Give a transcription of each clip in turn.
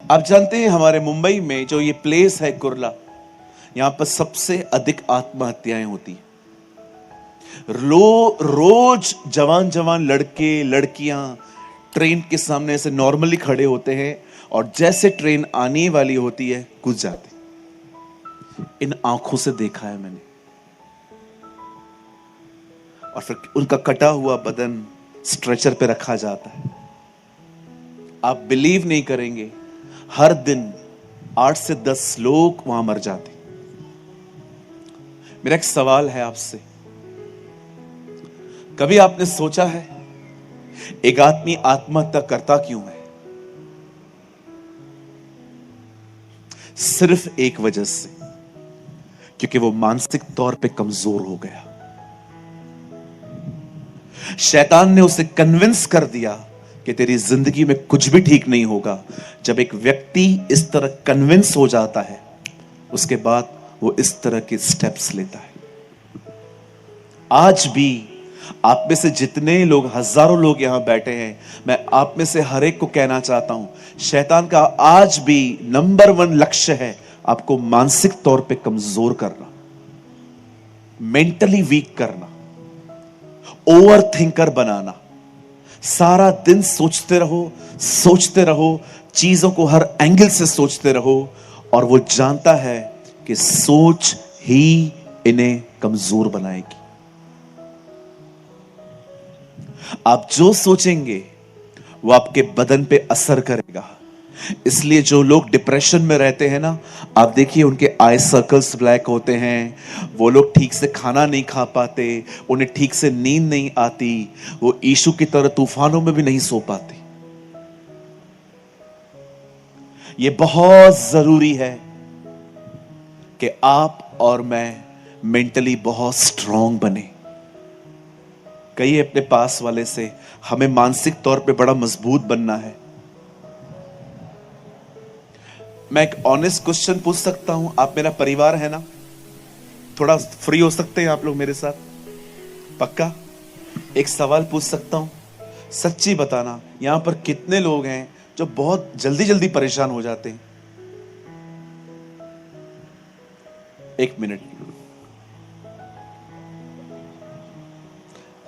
आप जानते हैं हमारे मुंबई में जो ये प्लेस है कुर्ला, यहां पर सबसे अधिक आत्महत्याएं होती हैं। रोज जवान जवान लड़के लड़कियां ट्रेन के सामने ऐसे नॉर्मली खड़े होते हैं और जैसे ट्रेन आने वाली होती है घुस जाते। इन आंखों से देखा है मैंने। और फिर उनका कटा हुआ बदन स्ट्रेचर पे रखा जाता है। आप बिलीव नहीं करेंगे, हर दिन 8 से 10 लोग वहां मर जाते। मेरा एक सवाल है आपसे, कभी आपने सोचा है एक आदमी आत्महत्या करता क्यों है? सिर्फ एक वजह से, क्योंकि वो मानसिक तौर पे कमजोर हो गया। शैतान ने उसे कन्विंस कर दिया कि तेरी जिंदगी में कुछ भी ठीक नहीं होगा। जब एक व्यक्ति इस तरह कन्विंस हो जाता है, उसके बाद वो इस तरह के स्टेप्स लेता है। आज भी आप में से जितने लोग, हजारों लोग यहां बैठे हैं, मैं आप में से हर एक को कहना चाहता हूं, शैतान का आज भी नंबर 1 लक्ष्य है आपको मानसिक तौर पे कमजोर करना, मेंटली वीक करना, ओवर थिंकर बनाना। सारा दिन सोचते रहो, चीजों को हर एंगल से सोचते रहो, और वो जानता है कि सोच ही इन्हें कमजोर बनाएगी। आप जो सोचेंगे वो आपके बदन पे असर करेगा। इसलिए जो लोग डिप्रेशन में रहते हैं ना, आप देखिए उनके आई सर्कल्स ब्लैक होते हैं, वो लोग ठीक से खाना नहीं खा पाते, उन्हें ठीक से नींद नहीं आती, वो यीशु की तरह तूफानों में भी नहीं सो पाते। ये बहुत जरूरी है कि आप और मैं मेंटली बहुत स्ट्रांग बने। कहिए अपने पास वाले से, हमें मानसिक तौर पे बड़ा मजबूत बनना है। मैं एक ऑनेस्ट क्वेश्चन पूछ सकता हूं? आप मेरा परिवार है ना? थोड़ा फ्री हो सकते हैं आप लोग मेरे साथ? पक्का? एक सवाल पूछ सकता हूं? सच्ची बताना, यहां पर कितने लोग हैं जो बहुत जल्दी जल्दी परेशान हो जाते हैं? 1 मिनट।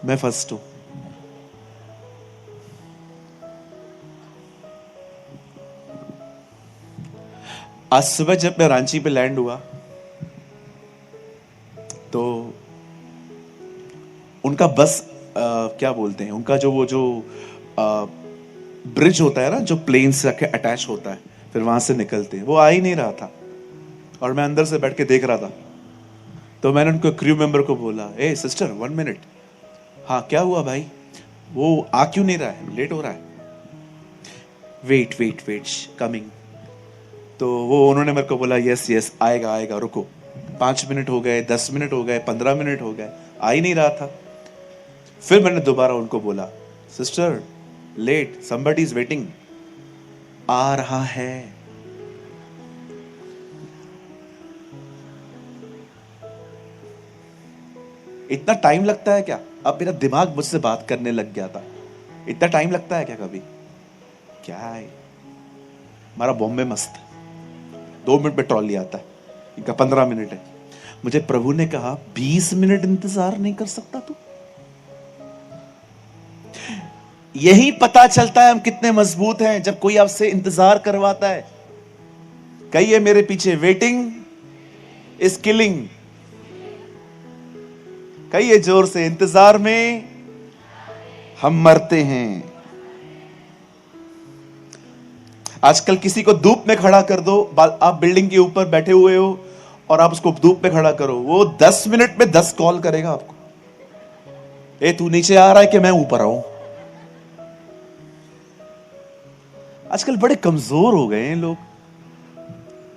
मैं फर्स्ट हूं। आज सुबह जब मैं रांची पे लैंड हुआ तो उनका बस क्या बोलते हैं, उनका जो ब्रिज होता है ना, जो प्लेन से अटैच होता है, फिर वहां से निकलते हैं, वो आ ही नहीं रहा था। और मैं अंदर से बैठ के देख रहा था। तो मैंने उनको क्रू मेंबर को बोला, ए सिस्टर 1 मिनट। हाँ क्या हुआ भाई? वो आ क्यों नहीं रहा है? लेट हो रहा है। Wait wait wait coming. तो वो उन्होंने मेरे को बोला यस यस आएगा आएगा, रुको। 5 मिनट हो गए, 10 मिनट हो गए, 15 मिनट हो गए, आ ही नहीं रहा था। फिर मैंने दोबारा उनको बोला, sister late, somebody is waiting. आ रहा है। इतना टाइम लगता है क्या? अब मेरा दिमाग मुझसे बात करने लग गया था। इतना टाइम लगता है क्या कभी? क्या है, हमारा बॉम्बे मस्त है, 2 मिनट में ट्रॉली आता है, इनका 15 मिनट है। मुझे प्रभु ने कहा 20 मिनट इंतजार नहीं कर सकता तू? यही पता चलता है हम कितने मजबूत हैं, जब कोई आपसे इंतजार करवाता है। कहिए मेरे पीछे, वेटिंग इज किलिंग। कहिए जोर से, इंतजार में हम मरते हैं। आजकल किसी को धूप में खड़ा कर दो, आप बिल्डिंग के ऊपर बैठे हुए हो और आप उसको धूप में खड़ा करो, वो 10 मिनट में 10 कॉल करेगा आपको। ए तू नीचे आ रहा है कि मैं ऊपर आऊं? आजकल बड़े कमजोर हो गए हैं लोग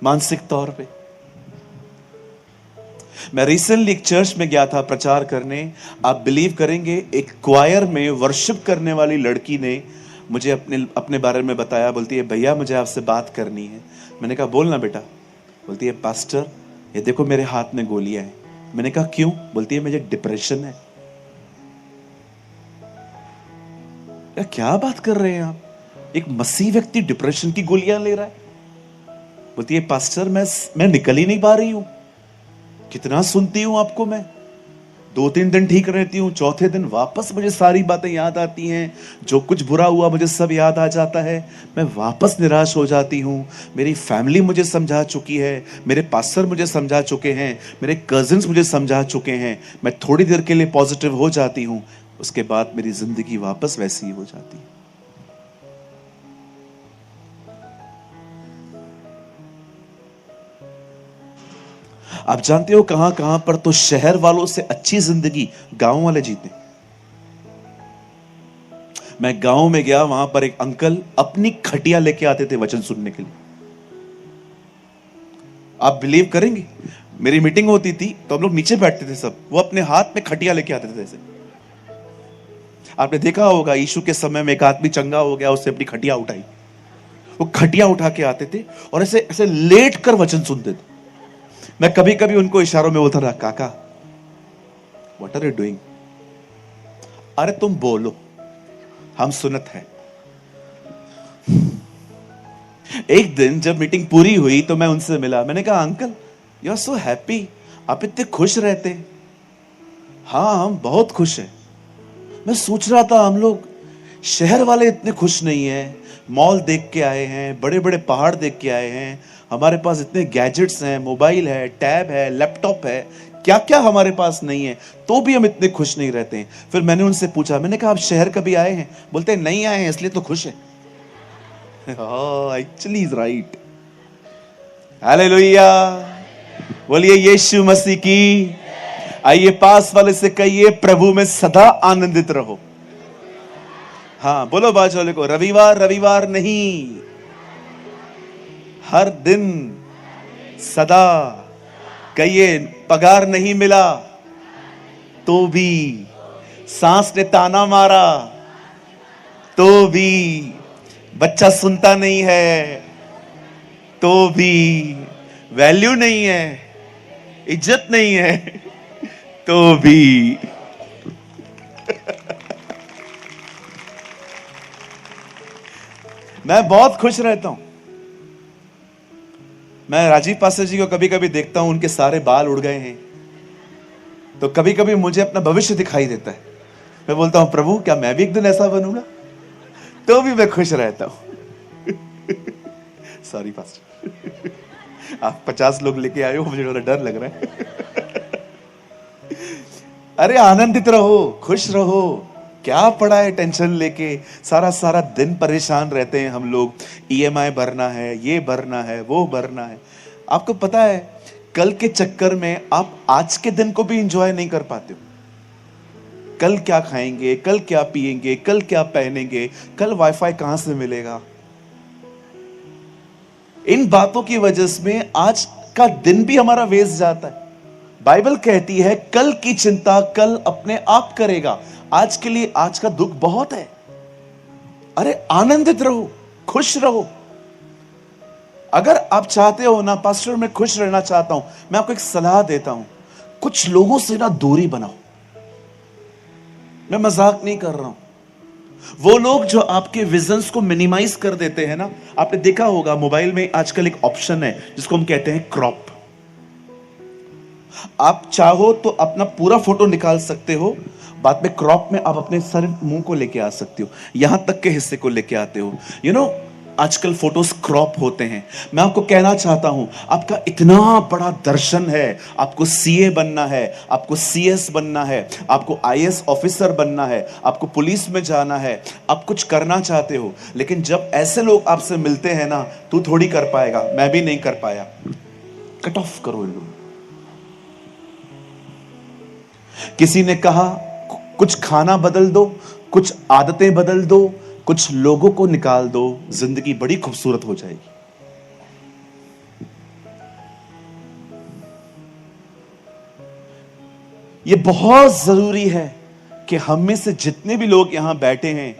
मानसिक तौर पे। मैं रिसेंटली एक चर्च में गया था प्रचार करने। आप बिलीव करेंगे, एक क्वायर में वर्शिप करने वाली लड़की ने मुझे अपने बारे में बताया। बोलती है भैया मुझे आपसे बात करनी है। मैंने कहा बोलना बेटा। बोलती है पास्टर ये देखो मेरे हाथ में गोलियां हैं। मैंने कहा क्यों? बोलती है मुझे डिप्रेशन है। क्या बात कर रहे हैं आप? एक मसीह व्यक्ति डिप्रेशन की गोलियां ले रहा है? बोलती है पास्टर मैं निकल ही नहीं पा रही हूं, कितना सुनती हूं आपको मैं, 2-3 दिन ठीक रहती हूँ, चौथे दिन वापस मुझे सारी बातें याद आती हैं, जो कुछ बुरा हुआ मुझे सब याद आ जाता है, मैं वापस निराश हो जाती हूँ। मेरी फैमिली मुझे समझा चुकी है, मेरे पास्टर मुझे समझा चुके हैं, मेरे कजिन्स मुझे समझा चुके हैं, मैं थोड़ी देर के लिए पॉजिटिव हो जाती हूँ, उसके बाद मेरी जिंदगी वापस वैसी ही हो जाती है। आप जानते हो कहां कहां पर तो शहर वालों से अच्छी जिंदगी गांव वाले जीते। मैं गांव में गया, वहां पर एक अंकल अपनी खटिया लेके आते थे वचन सुनने के लिए। आप बिलीव करेंगे, मेरी मीटिंग होती थी तो हम लोग नीचे बैठते थे सब, वो अपने हाथ में खटिया लेके आते थे। जैसे आपने देखा होगा यीशु के समय में एक आदमी चंगा हो गया, उससे अपनी खटिया उठाई, वो खटिया उठा के आते थे और ऐसे ऐसे लेट कर वचन सुनते थे। मैं कभी कभी उनको इशारों में बोलता रहा, काका व्हाट आर यू डूइंग, अरे तुम बोलो हम सुनत हैं। एक दिन जब मीटिंग पूरी हुई तो मैं उनसे मिला, मैंने कहा uncle you are so happy, आप इतने खुश रहते हैं। हाँ हम बहुत खुश हैं। मैं सोच रहा था हम लोग शहर वाले इतने खुश नहीं हैं, मॉल देख के आए हैं, बड़े बड़े पहाड़ देख के आए हैं, हमारे पास इतने गैजेट्स हैं, मोबाइल है, टैब है, लैपटॉप है, क्या क्या हमारे पास नहीं है, तो भी हम इतने खुश नहीं रहते हैं। फिर मैंने उनसे पूछा, मैंने कहा आप शहर कभी आए हैं? बोलते हैं नहीं आए हैं इसलिए तो खुश है। Actually is right. हालेलुया, बोलिए यीशु मसीह की। आइए पास वाले से कहिए प्रभु में सदा आनंदित रहो। हाँ बोलो बाजू वाले को, रविवार रविवार नहीं, हर दिन सदा। कहिए पगार नहीं मिला तो भी, सांस ने ताना मारा तो भी, बच्चा सुनता नहीं है तो भी, वैल्यू नहीं है, इज्जत नहीं है तो भी। मैं बहुत खुश रहता हूं। मैं राजीव पास्टर जी को कभी कभी देखता हूं, उनके सारे बाल उड़ गए हैं, तो कभी कभी मुझे अपना भविष्य दिखाई देता है। मैं बोलता हूं प्रभु क्या मैं भी एक दिन ऐसा बनूंगा, तो भी मैं खुश रहता हूं। सॉरी पास्टर, आप 50 लोग लेके आए हो, मुझे थोड़ा डर लग रहा है। अरे आनंदित रहो, खुश रहो, क्या पड़ा है टेंशन लेके, सारा सारा दिन परेशान रहते हैं हम लोग। ईएमआई भरना है, ये भरना है, वो भरना है। आपको पता है कल के चक्कर में आप आज के दिन को भी एंजॉय नहीं कर पाते हो। कल क्या खाएंगे, कल क्या पिएंगे, कल क्या पहनेंगे, कल वाईफाई कहां से मिलेगा, इन बातों की वजह में आज का दिन भी हमारा वेस्ट जाता है। बाइबल कहती है कल की चिंता कल अपने आप करेगा, आज के लिए आज का दुख बहुत है। अरे आनंदित रहो, खुश रहो। अगर आप चाहते हो ना पास्टर मैं खुश रहना चाहता हूं, मैं आपको एक सलाह देता हूं, कुछ लोगों से ना दूरी बनाओ। मैं मजाक नहीं कर रहा हूं। वो लोग जो आपके विजन्स को मिनिमाइज कर देते हैं ना, आपने देखा होगा मोबाइल में आजकल एक ऑप्शन है जिसको हम कहते हैं क्रॉप। आप चाहो तो अपना पूरा फोटो निकाल सकते हो, बाद में क्रॉप में आप अपने सर मुंह को लेके आ सकते हो, यहां तक के हिस्से को लेके आते हो। यू नो आजकल फोटोज क्रॉप होते हैं। मैं आपको कहना चाहता हूं आपका इतना बड़ा दर्शन है, आपको सीए बनना है, आपको सीएस बनना है, आपको आईएएस ऑफिसर बनना है, आपको पुलिस में जाना है, आप कुछ करना चाहते हो, लेकिन जब ऐसे लोग आपसे मिलते हैं ना, तू थोड़ी कर पाएगा, मैं भी नहीं कर पाया, कट ऑफ करो इन लोग। किसी ने कहा कुछ खाना बदल दो, कुछ आदतें बदल दो, कुछ लोगों को निकाल दो, जिंदगी बड़ी खूबसूरत हो जाएगी। यह बहुत जरूरी है कि हम में से जितने भी लोग यहां बैठे हैं,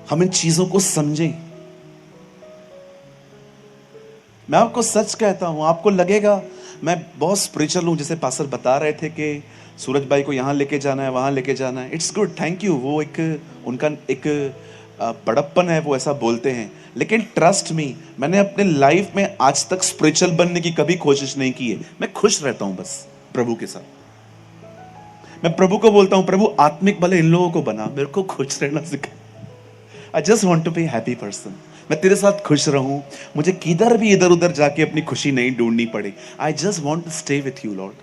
हम इन चीजों को समझें। मैं आपको सच कहता हूं, आपको लगेगा मैं बहुत स्पिरिचुअल हूं, जैसे पास्टर बता रहे थे कि सूरज भाई को यहां लेके जाना है, वहां लेके जाना है। It's good, thank you. वो एक उनका एक बड़प्पन है, वो ऐसा बोलते हैं, लेकिन ट्रस्ट मी, मैंने अपने लाइफ में आज तक स्पिरिचुअल बनने की कभी कोशिश नहीं की है। मैं खुश रहता हूं बस प्रभु के साथ। मैं प्रभु को बोलता हूं, प्रभु आत्मिक भले इन लोगों को बना, मेरे को खुश रहना सिखा। I just want to be happy person. मैं तेरे साथ खुश रहूं, मुझे किधर भी इधर उधर जाके अपनी खुशी नहीं ढूंढनी पड़े। I just want to stay with you lord.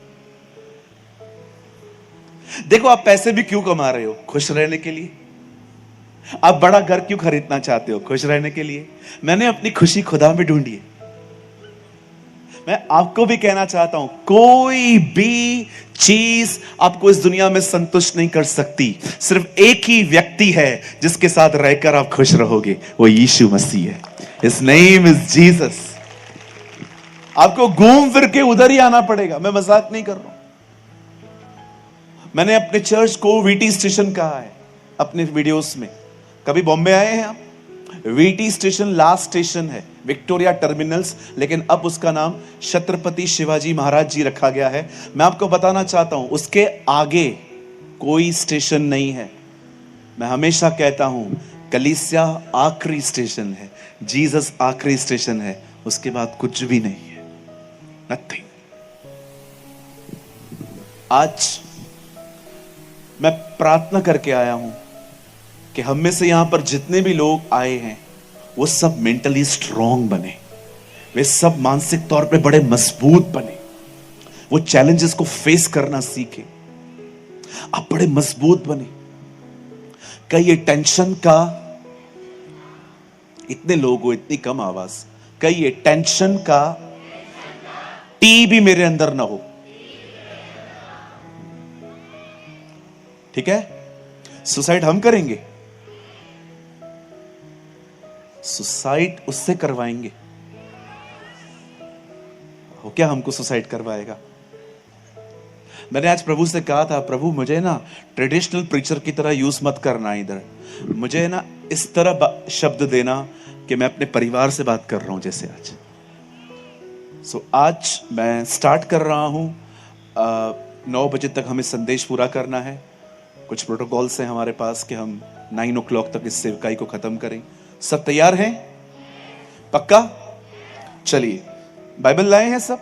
देखो आप पैसे भी क्यों कमा रहे हो? खुश रहने के लिए। आप बड़ा घर क्यों खरीदना चाहते हो? खुश रहने के लिए। मैंने अपनी खुशी खुदा में ढूंढी है। मैं आपको भी कहना चाहता हूं, कोई भी चीज आपको इस दुनिया में संतुष्ट नहीं कर सकती। सिर्फ एक ही व्यक्ति है जिसके साथ रहकर आप खुश रहोगे, वो यीशु मसीह है। His name is Jesus. आपको घूम फिर के उधर ही आना पड़ेगा, मैं मजाक नहीं कर रहा हूं। मैंने अपने चर्च को वीटी स्टेशन कहा है अपने वीडियोस में। कभी बॉम्बे आए हैं आप? वीटी स्टेशन लास्ट स्टेशन है, विक्टोरिया टर्मिनल्स, लेकिन अब उसका नाम छत्रपति शिवाजी महाराज जी रखा गया है। मैं आपको बताना चाहता हूं, उसके आगे कोई स्टेशन नहीं है। मैं हमेशा कहता हूं, कलीसिया आखिरी स्टेशन है, जीसस आखिरी स्टेशन है, उसके बाद कुछ भी नहीं है, नथिंग। आज मैं प्रार्थना करके आया हूं कि हम में से यहां पर जितने भी लोग आए हैं वो सब मेंटली स्ट्रांग बने, वे सब मानसिक तौर पे बड़े मजबूत बने, वो चैलेंजेस को फेस करना सीखे, आप बड़े मजबूत बने। कई ये टेंशन का, इतने लोग हो, इतनी कम आवाज, कई ये टेंशन का टी भी मेरे अंदर ना हो, ठीक है? सुसाइड हम करेंगे, सुसाइड उससे करवाएंगे। वो क्या हमको सुसाइड करवाएगा? मैंने आज प्रभु से कहा था, प्रभु मुझे ना ट्रेडिशनल प्रीचर की तरह यूज मत करना इधर, मुझे ना इस तरह शब्द देना कि मैं अपने परिवार से बात कर रहा हूं जैसे आज। आज मैं स्टार्ट कर रहा हूं। 9 बजे तक हमें संदेश पूरा करना है। कुछ प्रोटोकॉल्स हैं हमारे पास कि हम 9 o'clock तक इस सेवकाई को खत्म करें। सब तैयार हैं? पक्का? चलिए, बाइबल लाए हैं सब?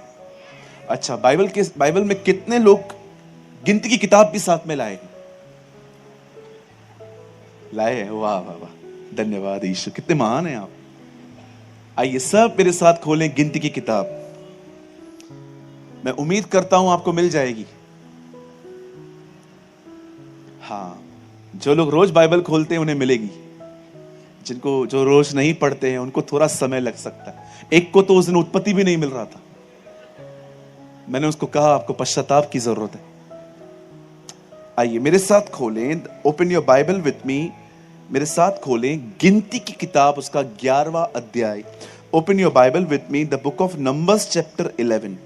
अच्छा, बाइबल में कितने लोग गिनती की किताब भी साथ में लाए हैं? वाह वाह वाह, धन्यवाद यीशु, कितने महान हैं आप। आइए सब मेरे साथ खोलें गिनती की किताब। मैं उम्मीद करता हूं आपको मिल जाएगी। हाँ, जो लोग रोज बाइबल खोलते हैं उन्हें मिलेगी, जो रोज नहीं पढ़ते हैं उनको थोड़ा समय लग सकता है। एक को तो उस दिन उत्पत्ति भी नहीं मिल रहा था, मैंने उसको कहा आपको पश्चाताप की जरूरत है। आइए मेरे साथ खोलें, open your Bible with me, मेरे साथ खोलें गिनती की किताब, उसका 11वां अध्याय। Open your Bible with me, the book of numbers chapter 11।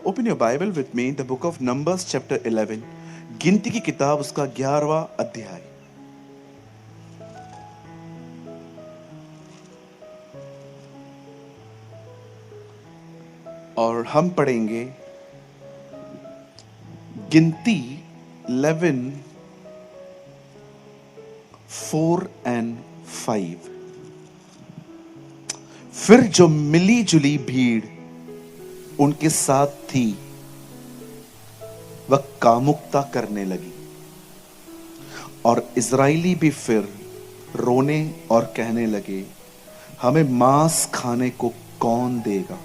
Open your Bible with me, the book of numbers chapter 11, गिनती की किताब, उसका 11वां अध्याय। और हम पढ़ेंगे गिनती 11, 4 and 5। फिर जो मिली जुली भीड़ उनके साथ थी वह कामुकता करने लगी, और इजराइली भी फिर रोने और कहने लगे, हमें मांस खाने को कौन देगा?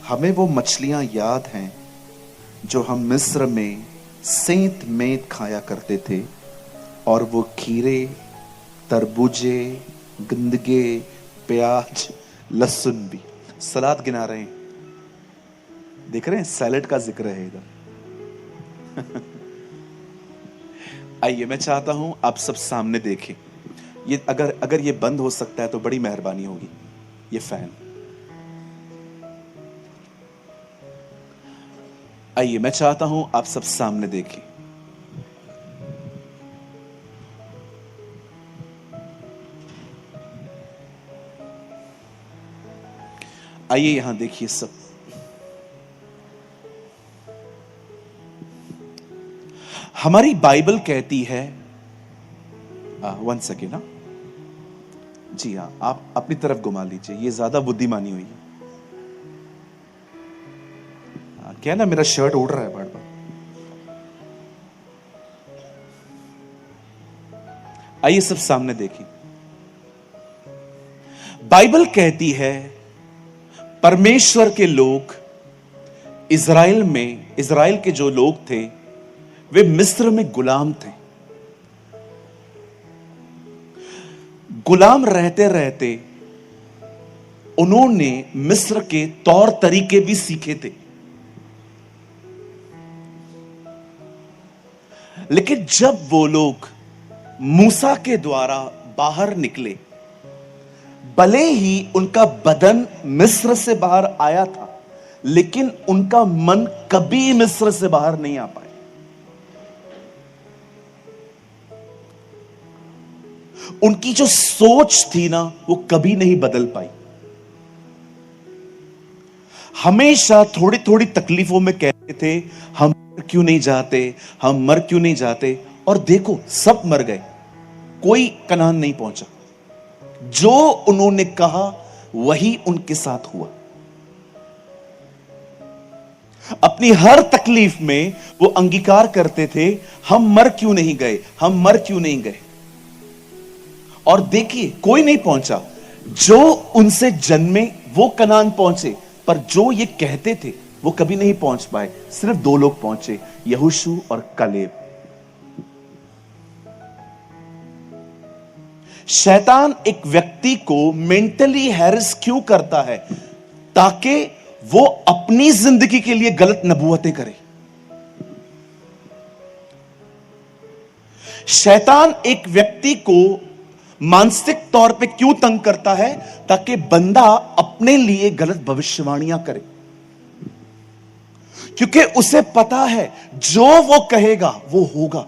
हमें वो मछलियां याद हैं जो हम मिस्र में सेंत मेंत खाया करते थे, और वो खीरे, तरबूजे, गंदगे, प्याज, लहसुन भी। सलाद गिना रहे हैं, देख रहे हैं, सैलेड का जिक्र है इधर। आइए मैं चाहता हूं आप सब सामने देखें। ये अगर ये बंद हो सकता है तो बड़ी मेहरबानी होगी, ये फैन। आइए मैं चाहता हूं आप सब सामने देखें। आइए यहां देखिए सब। हमारी बाइबल कहती है, वन सेकेंड ना, जी हाँ, आप अपनी तरफ घुमा लीजिए, ये ज्यादा बुद्धिमानी हुई है। क्या ना, मेरा शर्ट उड़ रहा है बार बार। आइए सब सामने देखिए। बाइबल कहती है परमेश्वर के लोग इज़राइल के जो लोग थे वे मिस्र में गुलाम थे। गुलाम रहते रहते उन्होंने मिस्र के तौर तरीके भी सीखे थे। लेकिन जब वो लोग मूसा के द्वारा बाहर निकले, भले ही उनका बदन मिस्र से बाहर आया था, लेकिन उनका मन कभी मिस्र से बाहर नहीं आ पाया। उनकी जो सोच थी ना, वो कभी नहीं बदल पाई। हमेशा थोड़ी थोड़ी तकलीफों में कहते थे हम क्यों नहीं जाते, हम मर क्यों नहीं जाते, और देखो सब मर गए, कोई कनान नहीं पहुंचा। जो उन्होंने कहा वही उनके साथ हुआ। अपनी हर तकलीफ में वो अंगीकार करते थे हम मर क्यों नहीं गए, हम मर क्यों नहीं गए। और देखिए कोई नहीं पहुंचा। जो उनसे जन्मे वो कनान पहुंचे, पर जो ये कहते थे वो कभी नहीं पहुंच पाए। सिर्फ दो लोग पहुंचे, यहोशू और कालेब। शैतान एक व्यक्ति को मेंटली हैरेस क्यों करता है? ताकि वो अपनी जिंदगी के लिए गलत नबूवतें करे। शैतान एक व्यक्ति को मानसिक तौर पे क्यों तंग करता है? ताकि बंदा अपने लिए गलत भविष्यवाणियां करे, क्योंकि उसे पता है जो वो कहेगा वो होगा।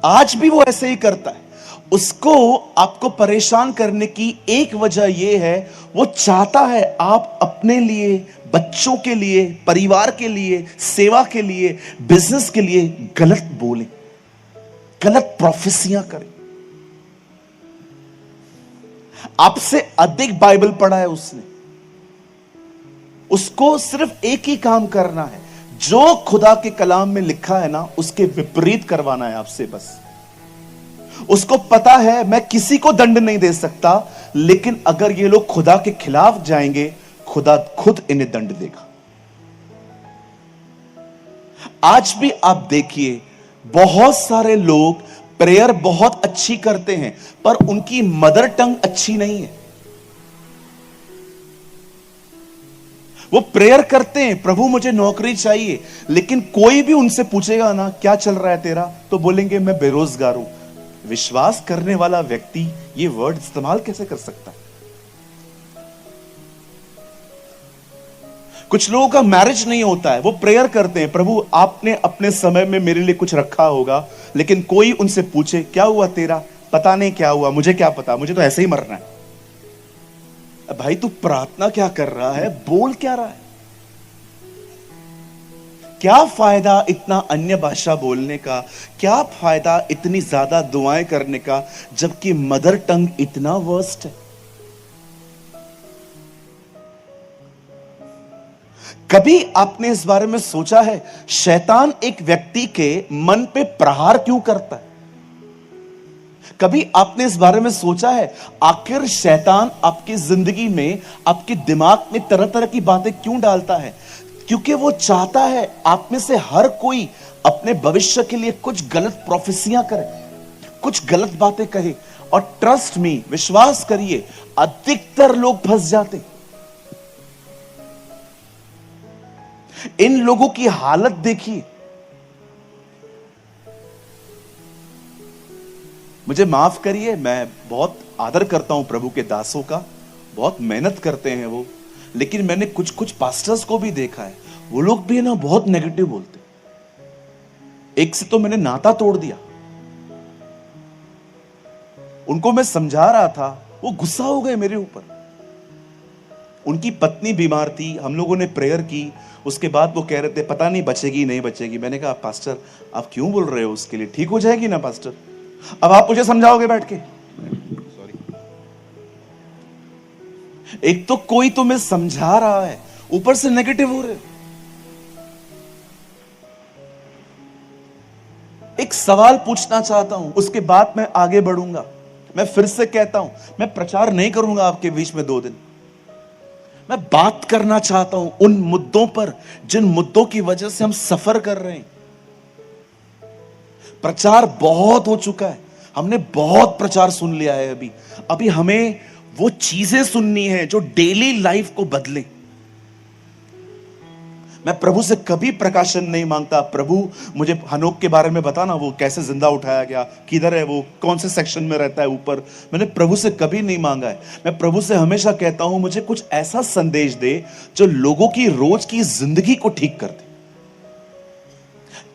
आज भी वो ऐसे ही करता है। उसको आपको परेशान करने की एक वजह यह है, वो चाहता है आप अपने लिए, बच्चों के लिए, परिवार के लिए, सेवा के लिए, बिजनेस के लिए गलत बोले, गलत प्रोफेसियां करें। आपसे अधिक बाइबल पढ़ा है उसने, उसको सिर्फ एक ही काम करना है, जो खुदा के कलाम में लिखा है ना उसके विपरीत करवाना है आपसे बस। उसको पता है मैं किसी को दंड नहीं दे सकता, लेकिन अगर ये लोग खुदा के खिलाफ जाएंगे खुदा खुद इन्हें दंड देगा। आज भी आप देखिए बहुत सारे लोग प्रेयर बहुत अच्छी करते हैं, पर उनकी मदर टंग अच्छी नहीं है। वो प्रेयर करते हैं प्रभु मुझे नौकरी चाहिए, लेकिन कोई भी उनसे पूछेगा ना क्या चल रहा है तेरा, तो बोलेंगे मैं बेरोजगार हूं। विश्वास करने वाला व्यक्ति ये वर्ड इस्तेमाल कैसे कर सकता है? कुछ लोगों का मैरिज नहीं होता है, वो प्रेयर करते हैं प्रभु आपने अपने समय में मेरे लिए कुछ रखा होगा, लेकिन कोई उनसे पूछे क्या हुआ तेरा, पता नहीं क्या हुआ, मुझे क्या पता, मुझे तो ऐसे ही मरना है। भाई तू प्रार्थना क्या कर रहा है, बोल क्या रहा है? क्या फायदा इतना अन्य भाषा बोलने का, क्या फायदा इतनी ज्यादा दुआएं करने का, जबकि मदर टंग इतना वर्स्ट है। कभी आपने इस बारे में सोचा है शैतान एक व्यक्ति के मन पे प्रहार क्यों करता है? कभी आपने इस बारे में सोचा है आखिर शैतान आपकी जिंदगी में, आपके दिमाग में तरह तरह की बातें क्यों डालता है? क्योंकि वो चाहता है आप में से हर कोई अपने भविष्य के लिए कुछ गलत प्रोफेसियां करे, कुछ गलत बातें कहे। और ट्रस्ट मी, विश्वास करिए, अधिकतर लोग फंस जाते। इन लोगों की हालत देखिए। मुझे माफ करिए, मैं बहुत आदर करता हूं प्रभु के दासों का, बहुत मेहनत करते हैं वो, लेकिन मैंने कुछ कुछ पास्टर्स को भी देखा है, वो लोग भी ना बहुत नेगेटिव बोलते। एक से तो मैंने नाता तोड़ दिया, उनको मैं समझा रहा था, वो गुस्सा हो गए मेरे ऊपर। उनकी पत्नी बीमार थी, हम लोगों ने प्रेयर की, उसके बाद वो कह रहे थे पता नहीं बचेगी नहीं बचेगी। मैंने कहा पास्टर आप क्यों बोल रहे हो, उसके लिए ठीक हो जाएगी ना पास्टर। अब आप मुझे समझाओगे बैठ के? सॉरी, एक तो कोई तुम्हें समझा रहा है, ऊपर से नेगेटिव हो रहे हो। एक सवाल पूछना चाहता हूं, उसके बाद मैं आगे बढ़ूंगा। मैं फिर से कहता हूं, मैं प्रचार नहीं करूंगा आपके बीच में 2 दिन। मैं बात करना चाहता हूं उन मुद्दों पर जिन मुद्दों की वजह से हम सफर कर रहे हैं। प्रचार बहुत हो चुका है, हमने बहुत प्रचार सुन लिया है। अभी हमें वो चीजें सुननी है जो डेली लाइफ को बदले। मैं प्रभु से कभी प्रकाशन नहीं मांगता, प्रभु मुझे हनोक के बारे में बताना, वो कैसे जिंदा उठाया गया, किधर है वो, कौन से सेक्शन में रहता है ऊपर। मैंने प्रभु से कभी नहीं मांगा है। मैं प्रभु से हमेशा कहता हूं मुझे कुछ ऐसा संदेश दे जो लोगों की रोज की जिंदगी को ठीक कर दे।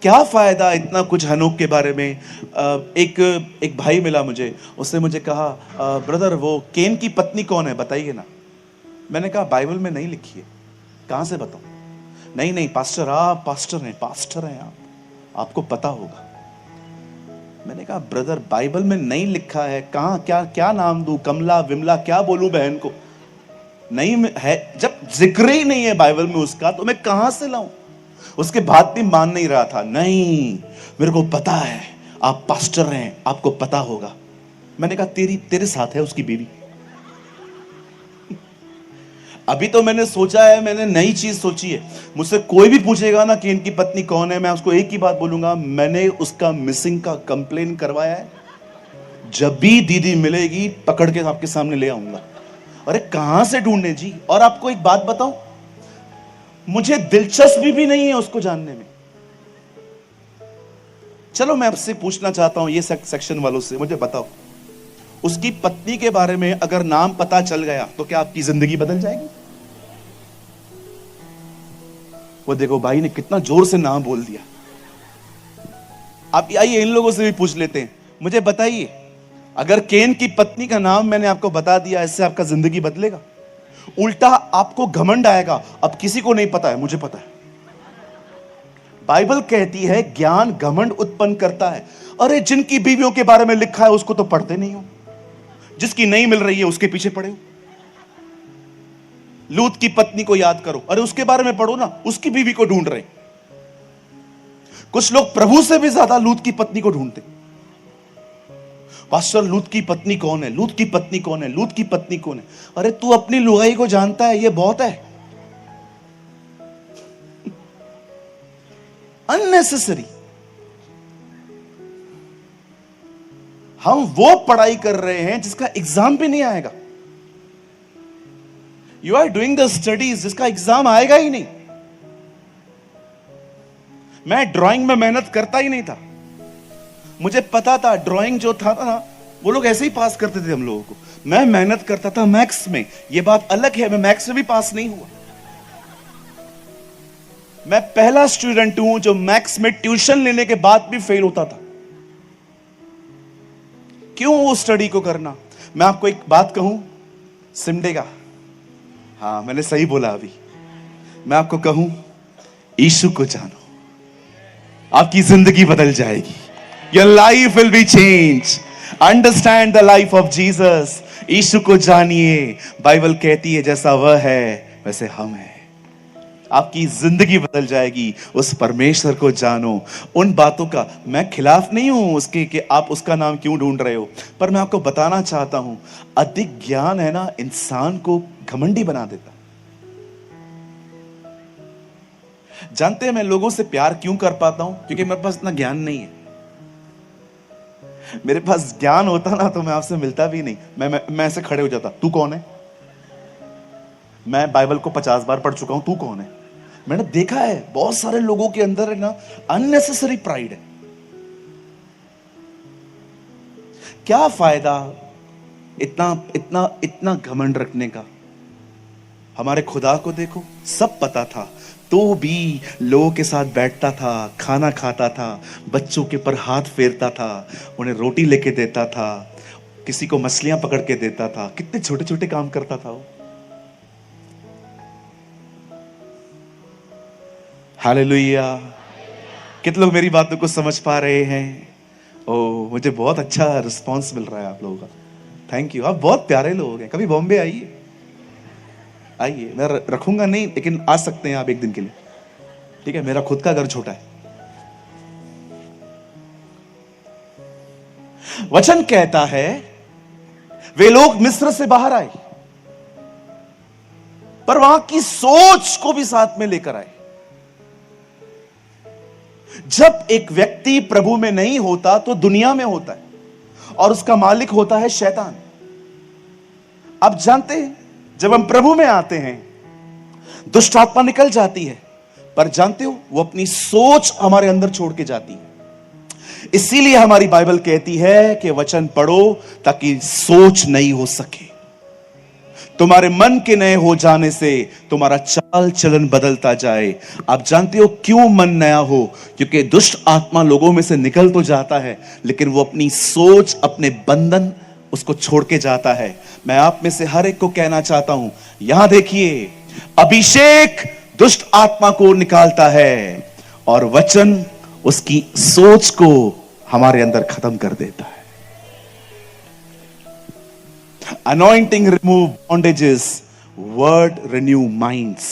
क्या फायदा इतना कुछ हनोक के बारे में। एक भाई मिला मुझे, उसने मुझे कहा ब्रदर वो केन की पत्नी कौन है बताइए ना। मैंने कहा बाइबल में नहीं लिखी है। कहां से बताऊं? नहीं पास्टर, आप पास्टर हैं आपको पता होगा। मैंने कहा ब्रदर बाइबल में नहीं लिखा है, कहां क्या नाम दूं, कमला विमला क्या बोलूं बहन को? नहीं है, जब जिक्र ही नहीं है बाइबल में उसका तो मैं कहां से लाऊं? उसके बाद भी मान नहीं रहा था। नहीं मेरे को पता है, आप पास्टर हैं, आपको पता होगा। मैंने कहा तेरे साथ है उसकी बीवी। अभी तो मैंने सोचा है, मैंने नई चीज सोची है। मुझसे कोई भी पूछेगा ना कि इनकी पत्नी कौन है, मैं उसको एक ही बात बोलूंगा, मैंने उसका मिसिंग का कंप्लेन करवाया है। जब भी दीदी मिलेगी पकड़ के आपके सामने ले आऊंगा। अरे कहां से ढूंढने जी। और आपको एक बात बताऊं, मुझे दिलचस्पी भी नहीं है उसको जानने में। चलो मैं आपसे पूछना चाहता हूं, ये सेक्शन वालों से, मुझे बताओ उसकी पत्नी के बारे में अगर नाम पता चल गया तो क्या आपकी जिंदगी बदल जाएगी? वो देखो भाई ने कितना जोर से नाम बोल दिया। आप आइए इन लोगों से भी पूछ लेते हैं। मुझे बताइए, अगर केन की पत्नी का नाम मैंने आपको बता दिया, इससे आपका जिंदगी बदलेगा? उल्टा आपको घमंड आएगा, अब किसी को नहीं पता है, मुझे पता है। बाइबल कहती है ज्ञान घमंड उत्पन्न करता है। अरे जिनकी बीवियों के बारे में लिखा है उसको तो पढ़ते नहीं हो, जिसकी नहीं मिल रही है उसके पीछे पड़े हो। लूत की पत्नी को याद करो, अरे उसके बारे में पढ़ो ना, उसकी बीवी को ढूंढ रहे। कुछ लोग प्रभु से भी ज्यादा लूत की पत्नी को ढूंढते। पास्टर लूत की पत्नी कौन है, लूत की पत्नी कौन है, लूत की पत्नी कौन है? अरे तू अपनी लुगाई को जानता है, ये बहुत है। अननेसेसरी। हम वो पढ़ाई कर रहे हैं जिसका एग्जाम भी नहीं आएगा। You are doing the studies जिसका एग्जाम आएगा ही नहीं। मैं ड्राइंग में मेहनत करता ही नहीं था। मुझे पता था ड्राइंग जो था ना, वो लोग ऐसे ही पास करते थे हम लोगों को। मैं मेहनत करता था मैथ्स में, ये बात अलग है, मैं मैथ्स में भी पास नहीं हुआ। मैं पहला स्टूडेंट हूं जो मैथ्स में ट्यूशन लेने के बाद भी फेल होता था। क्यों वो स्टडी को करना? मैं आपको एक बात कहूं, सिमडेगा, हाँ मैंने सही बोला अभी। मैं आपको कहूं, यीशु को जानो, आपकी जिंदगी बदल जाएगी। Your life will be change. Understand the life of Jesus. यीशु को जानिए। बाइबल कहती है जैसा वह है वैसे हम हैं। आपकी जिंदगी बदल जाएगी। उस परमेश्वर को जानो। उन बातों का मैं खिलाफ नहीं हूं उसके कि आप उसका नाम क्यों ढूंढ रहे हो, पर मैं आपको बताना चाहता हूं, अधिक ज्ञान है ना, इंसान को घमंडी बना देता। जानते हैं मैं लोगों से प्यार क्यों कर पाता हूं? क्योंकि मेरे पास इतना ज्ञान नहीं है। मेरे पास ज्ञान होता ना तो मैं आपसे मिलता भी नहीं। मैं ऐसे खड़े हो जाता, तू कौन है? मैं बाइबल को 50 बार पढ़ चुका हूं, तू कौन है? मैंने देखा है बहुत सारे लोगों के अंदर है ना अननेसेसरी प्राइड है। क्या फायदा इतना इतना इतना घमंड रखने का? हमारे खुदा को देखो, सब पता था तो भी लोगों के साथ बैठता था, खाना खाता था, बच्चों के ऊपर हाथ फेरता था, उन्हें रोटी लेके देता था, किसी को मछलियां पकड़ के देता था। कितने छोटे छोटे काम करता था वो। हालेलुया। कितने लोग मेरी बातों को समझ पा रहे हैं? ओ, मुझे बहुत अच्छा रिस्पांस मिल रहा है आप लोगों का। Thank you. आप बहुत प्यारे लोग हैं। कभी बॉम्बे आइए, आइए। मैं रखूंगा नहीं, लेकिन आ सकते हैं आप एक दिन के लिए। ठीक है, मेरा खुद का घर छोटा है। वचन कहता है वे लोग मिस्र से बाहर आए, पर वहां की सोच को भी साथ में लेकर आए। जब एक व्यक्ति प्रभु में नहीं होता तो दुनिया में होता है, और उसका मालिक होता है शैतान। आप जानते हैं, जब हम प्रभु में आते हैं दुष्ट आत्मा निकल जाती है, पर जानते हो वो अपनी सोच हमारे अंदर छोड़ के जाती है। इसीलिए हमारी बाइबल कहती है कि वचन पढ़ो ताकि सोच नई हो सके। तुम्हारे मन के नए हो जाने से तुम्हारा चाल चलन बदलता जाए। आप जानते हो क्यों मन नया हो? क्योंकि दुष्ट आत्मा लोगों में से निकल तो जाता है, लेकिन वो अपनी सोच, अपने बंधन उसको छोड़ के जाता है। मैं आप में से हर एक को कहना चाहता हूं, यहां देखिए, अभिषेक दुष्ट आत्मा को निकालता है और वचन उसकी सोच को हमारे अंदर खत्म कर देता है। Anointing remove bondages, word renew minds.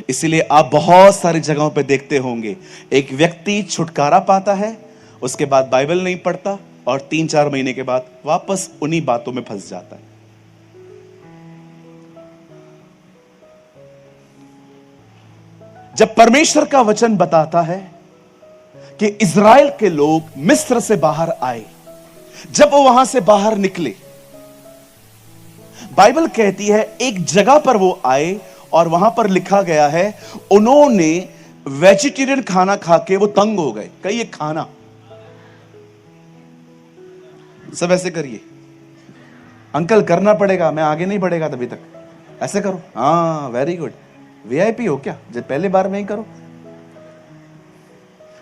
इसीलिए आप बहुत सारी जगहों पे देखते होंगे, एक व्यक्ति छुटकारा पाता है, उसके बाद बाइबल नहीं पढ़ता और 3-4 महीने के बाद वापस उन्हीं बातों में फंस जाता है। जब परमेश्वर का वचन बताता है कि इज़राइल के लोग मिस्र से बाहर आए, जब वो वहां से बाहर निकले, बाइबल कहती है एक जगह पर वो आए और वहां पर लिखा गया है उन्होंने वेजिटेरियन खाना खा के वो तंग हो गए। कहिए खाना। सब ऐसे करिए। अंकल करना पड़ेगा, मैं आगे नहीं बढ़ेगा तभी तक। ऐसे करो। हाँ, वेरी गुड। वीआईपी हो क्या? जब पहले बार में ही करो।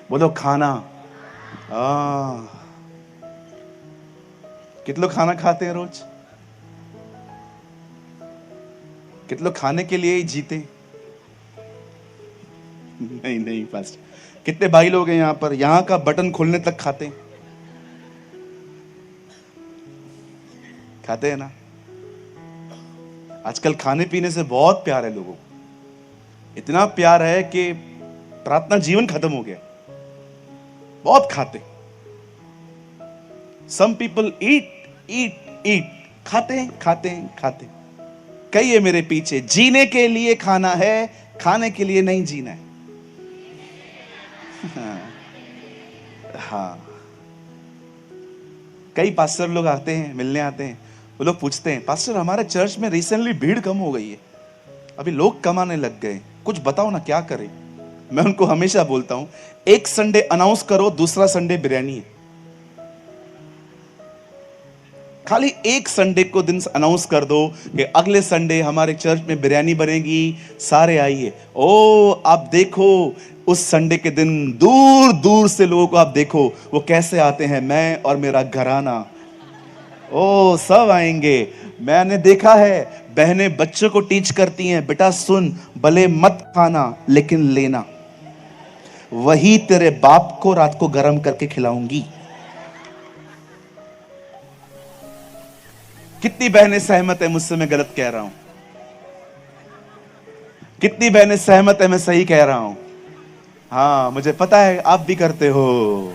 बोलो खाना। कितने लोग खाना खाते हैं रोज? कितने लोग खाने के लिए ही जीते? नहीं नहीं पास्ट। कितने भाई लोग हैं यहां पर, यहां का बटन खोलने तक खाते हैं? खाते हैं ना? आजकल खाने पीने से बहुत प्यार है लोगों को। इतना प्यार है कि प्रार्थना जीवन खत्म हो गया। बहुत खाते। सम पीपल ईट ईट ईट, खाते। कहिए मेरे पीछे, जीने के लिए खाना है, खाने के लिए नहीं जीना है। हाँ। कई पास्टर लोग आते हैं, मिलने आते हैं, वो लोग पूछते हैं, पास्टर हमारे चर्च में रिसेंटली भीड़ कम हो गई है, अभी लोग कम आने लग गए, कुछ बताओ ना क्या करें। मैं उनको हमेशा बोलता हूं, एक संडे अनाउंस करो, दूसरा संडे बिरयानी है। खाली एक संडे को दिन अनाउंस कर दो कि अगले संडे हमारे चर्च में बिरयानी बनेगी, सारे आइए। ओ, आप देखो उस संडे के दिन दूर दूर से लोगों को आप देखो वो कैसे आते हैं, मैं और मेरा घराना। ओ, सब आएंगे। मैंने देखा है बहनें बच्चों को टीच करती हैं, बेटा सुन, भले मत खाना लेकिन लेना, वही तेरे बाप को रात को गर्म करके खिलाऊंगी। कितनी बहनें सहमत है मुझसे मैं गलत कह रहा हूं? कितनी बहनें सहमत है मैं सही कह रहा हूं? हाँ, मुझे पता है आप भी करते हो।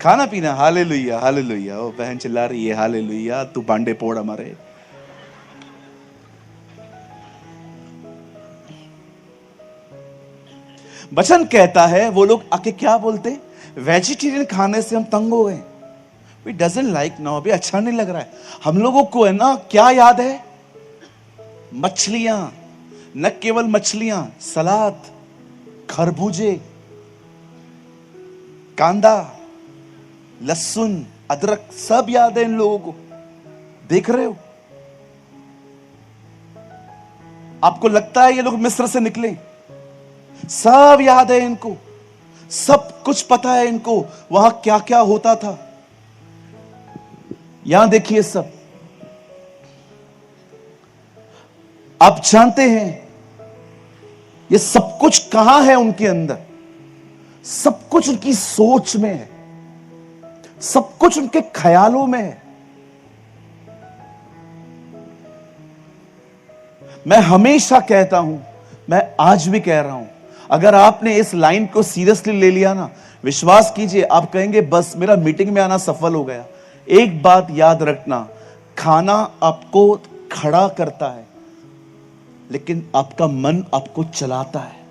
खाना पीना। Hallelujah hallelujah. ओ बहन चिल्ला रही है हालेलुया, तू बांडे पोड़ हमारे। वचन कहता है वो लोग आके क्या बोलते, वेजिटेरियन खाने से हम तंग हो गए, वी डजंट लाइक नाउ, अभी अच्छा नहीं लग रहा है हम लोगों को। है ना, क्या याद है? मछलियां, न केवल मछलियां, सलाद, खरबूजे, कांदा, लहसुन, अदरक, सब याद है इन लोगों को। देख रहे हो? आपको लगता है ये लोग मिस्र से निकले? सब याद है इनको, सब कुछ पता है इनको, वहां क्या क्या होता था। यहां देखिए सब। आप जानते हैं ये सब कुछ कहां है उनके अंदर? सब कुछ उनकी सोच में है, सब कुछ उनके ख्यालों में है। मैं हमेशा कहता हूं, मैं आज भी कह रहा हूं, अगर आपने इस लाइन को सीरियसली ले लिया ना, विश्वास कीजिए आप कहेंगे बस मेरा मीटिंग में आना सफल हो गया। एक बात याद रखना, खाना आपको खड़ा करता है, लेकिन आपका मन आपको चलाता है।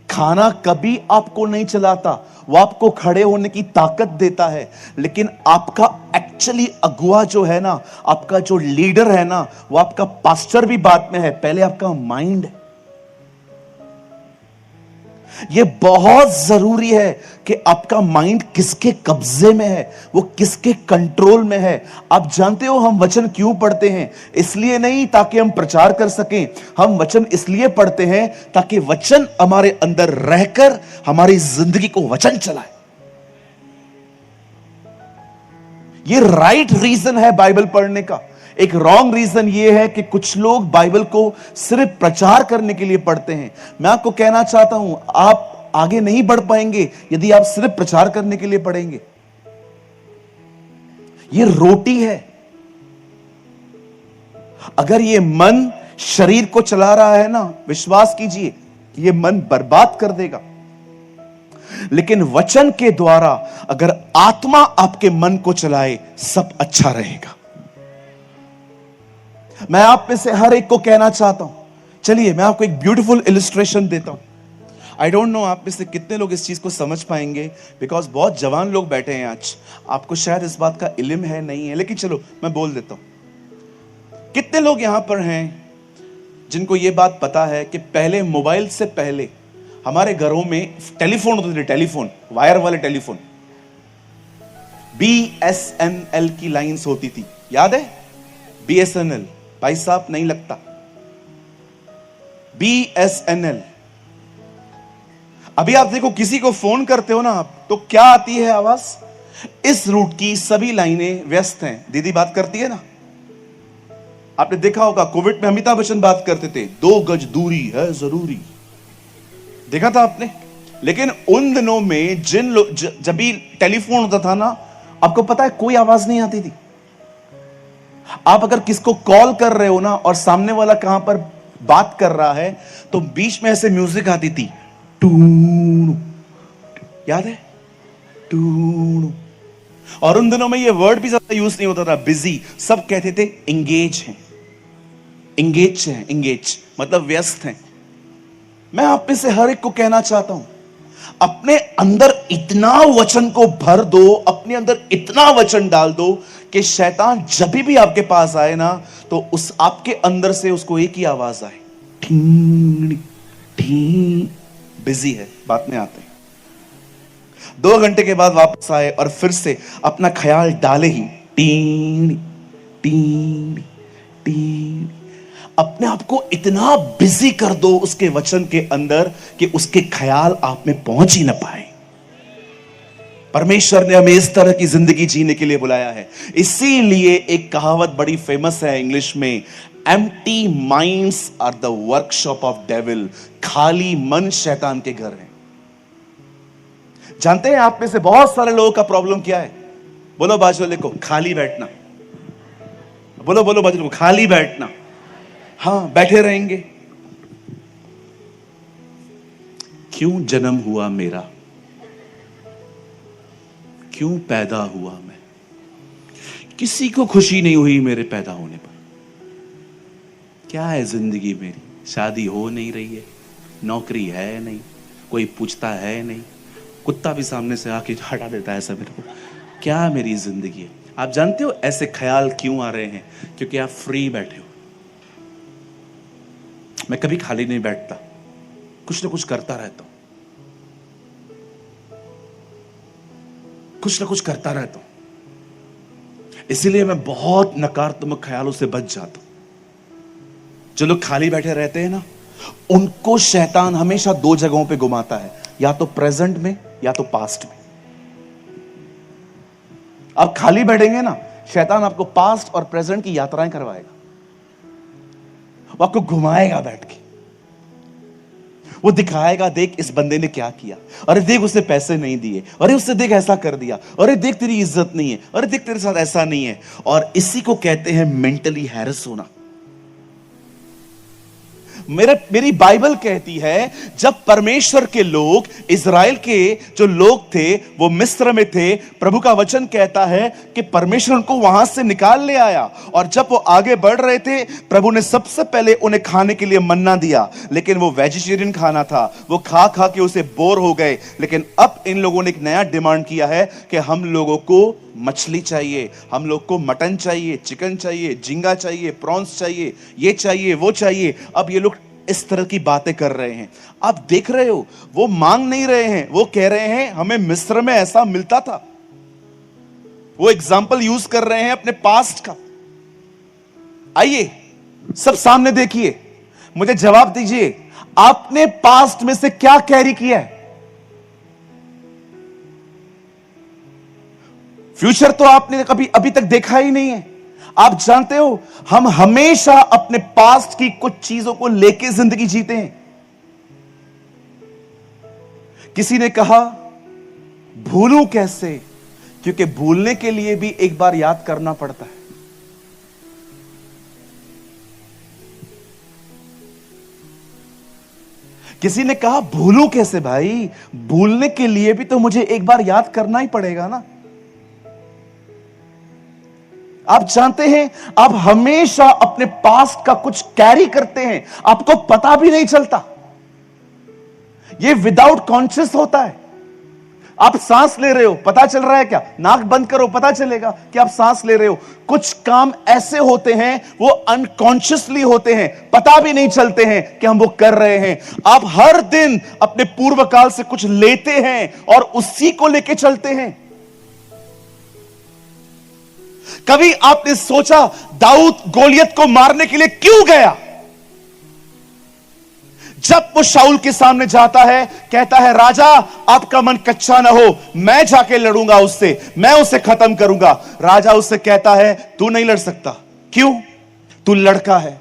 खाना कभी आपको नहीं चलाता, वो आपको खड़े होने की ताकत देता है, लेकिन आपका एक्चुअली अगुआ जो है ना, आपका जो लीडर है ना, वो आपका पास्टर भी बाद में है, पहले आपका माइंड है। यह बहुत जरूरी है कि आपका माइंड किसके कब्जे में है, वो किसके कंट्रोल में है। आप जानते हो हम वचन क्यों पढ़ते हैं? इसलिए नहीं ताकि हम प्रचार कर सकें, हम वचन इसलिए पढ़ते हैं ताकि वचन हमारे अंदर रहकर हमारी जिंदगी को वचन चलाए। ये राइट रीजन है बाइबल पढ़ने का। एक रॉन्ग रीजन यह है कि कुछ लोग बाइबल को सिर्फ प्रचार करने के लिए पढ़ते हैं। मैं आपको कहना चाहता हूं, आप आगे नहीं बढ़ पाएंगे यदि आप सिर्फ प्रचार करने के लिए पढ़ेंगे। यह रोटी है। अगर यह मन शरीर को चला रहा है ना, विश्वास कीजिए यह मन बर्बाद कर देगा। लेकिन वचन के द्वारा अगर आत्मा आपके मन को चलाए, सब अच्छा रहेगा। मैं आप में से हर एक को कहना चाहता हूं, चलिए मैं आपको एक ब्यूटीफुल इलिस्ट्रेशन देता हूं। आई डोंट नो आप में से कितने लोग इस चीज को समझ पाएंगे, बिकॉज बहुत जवान लोग बैठे हैं आज, आपको शायद इस बात का इल्म है नहीं है, लेकिन चलो मैं बोल देता हूं। कितने लोग यहां पर हैं जिनको यह बात पता है कि पहले मोबाइल से पहले हमारे घरों में टेलीफोन होते थे, टेलीफोन, वायर वाले टेलीफोन, BSNL की लाइंस होती थी, याद है? BSNL, भाई साहब नहीं लगता, BSNL। अभी आप देखो किसी को फोन करते हो ना आप, तो क्या आती है आवाज? इस रूट की सभी लाइनें व्यस्त हैं। दीदी बात करती है ना, आपने देखा होगा कोविड में अमिताभ बच्चन बात करते थे, 2 गज दूरी है जरूरी, देखा था आपने? लेकिन उन दिनों में जब भी टेलीफोन होता था ना, आपको पता है कोई आवाज नहीं आती थी। आप अगर किसको कॉल कर रहे हो ना और सामने वाला कहां पर बात कर रहा है, तो बीच में ऐसे म्यूजिक आती थी, टूणु, याद है? टूणु। और उन दिनों में ये वर्ड भी ज्यादा यूज नहीं होता था, बिजी, सब कहते थे इंगेज हैं, इंगेज हैं, इंगेज मतलब व्यस्त हैं। मैं आप में से हर एक को कहना चाहता हूं, अपने अंदर इतना वचन को भर दो, अपने अंदर इतना वचन डाल दो कि शैतान जब भी आपके पास आए ना, तो उस आपके अंदर से उसको एक ही आवाज आए, ठीक ठीक, बिजी है, बात में आते हैं। 2 घंटे के बाद वापस आए और फिर से अपना ख्याल डाले ही, टीन टीन टीन। अपने आप को इतना बिजी कर दो उसके वचन के अंदर कि उसके ख्याल आप में पहुंच ही ना पाए। परमेश्वर ने हमें इस तरह की जिंदगी जीने के लिए बुलाया है। इसीलिए एक कहावत बड़ी फेमस है इंग्लिश में, empty minds are the workshop of devil. खाली मन शैतान के घर है। जानते हैं आप में से बहुत सारे लोगों का प्रॉब्लम क्या है? बोलो बाजू वाले को, खाली बैठना। बोलो बोलो बाजू को, खाली बैठना। हाँ, बैठे रहेंगे। क्यों जन्म हुआ मेरा, क्यों पैदा हुआ मैं? किसी को खुशी नहीं हुई मेरे पैदा होने पर। क्या है जिंदगी मेरी? शादी हो नहीं रही है, नौकरी है नहीं, कोई पूछता है नहीं, कुत्ता भी सामने से आके हटा देता है सब मेरे को। क्या मेरी जिंदगी है? आप जानते हो ऐसे ख्याल क्यों आ रहे हैं? क्योंकि आप फ्री बैठे हो। मैं कभी खाली नहीं बैठता, कुछ ना कुछ करता रहता हूं, कुछ ना कुछ करता रहता हूं। इसीलिए मैं बहुत नकारात्मक ख्यालों से बच जाता हूं। जो लोग खाली बैठे रहते हैं ना, उनको शैतान हमेशा 2 जगहों पे घुमाता है, या तो प्रेजेंट में या तो पास्ट में। आप खाली बैठेंगे ना, शैतान आपको पास्ट और प्रेजेंट की यात्राएं करवाएगा, वो आपको घुमाएगा बैठ के, वो दिखाएगा देख इस बंदे ने क्या किया, अरे देख उसने पैसे नहीं दिए, अरे उससे देख ऐसा कर दिया, अरे देख तेरी इज्जत नहीं है, अरे देख तेरे साथ ऐसा नहीं है। और इसी को कहते हैं मेंटली हैरेस होना। मेरी बाइबल कहती है जब परमेश्वर के लोग, इजराइल के जो लोग थे वो मिस्र में थे, प्रभु का वचन कहता है कि परमेश्वर उनको वहां से निकाल ले आया, और जब वो आगे बढ़ रहे थे प्रभु ने सबसे पहले उन्हें खाने के लिए मन्ना दिया, लेकिन वो वेजिटेरियन खाना था, वो खा खा के उसे बोर हो गए। लेकिन अब इन लोगों ने एक नया डिमांड किया है कि हम लोगों को मछली चाहिए, हम लोग को मटन चाहिए, चिकन चाहिए, झींगा चाहिए, प्रॉन्स चाहिए, ये चाहिए वो चाहिए। अब ये लोग इस तरह की बातें कर रहे हैं। आप देख रहे हो वो मांग नहीं रहे हैं, वो कह रहे हैं हमें मिस्र में ऐसा मिलता था। वो एग्जाम्पल यूज कर रहे हैं अपने पास्ट का। आइए सब सामने देखिए, मुझे जवाब दीजिए, आपने पास्ट में से क्या कैरी किया है? फ्यूचर तो आपने कभी अभी तक देखा ही नहीं है। आप जानते हो हम हमेशा अपने पास्ट की कुछ चीजों को लेके जिंदगी जीते हैं। किसी ने कहा भूलूं कैसे, क्योंकि भूलने के लिए भी एक बार याद करना पड़ता है। किसी ने कहा भूलूं कैसे भाई, भूलने के लिए भी तो मुझे एक बार याद करना ही पड़ेगा ना। आप जानते हैं आप हमेशा अपने पास्ट का कुछ कैरी करते हैं, आपको पता भी नहीं चलता। ये विदाउट कॉन्शियस होता है। आप सांस ले रहे हो, पता चल रहा है क्या? नाक बंद करो, पता चलेगा कि आप सांस ले रहे हो। कुछ काम ऐसे होते हैं वो अनकॉन्शियसली होते हैं, पता भी नहीं चलते हैं कि हम वो कर रहे हैं। आप हर दिन अपने पूर्व काल से कुछ लेते हैं और उसी को लेके चलते हैं। कभी आपने सोचा दाऊद गोलियत को मारने के लिए क्यों गया? जब वो शाऊल के सामने जाता है, कहता है राजा आपका मन कच्चा ना हो, मैं जाके लड़ूंगा उससे, मैं उसे खत्म करूंगा। राजा उससे कहता है तू नहीं लड़ सकता। क्यों? तू लड़का है।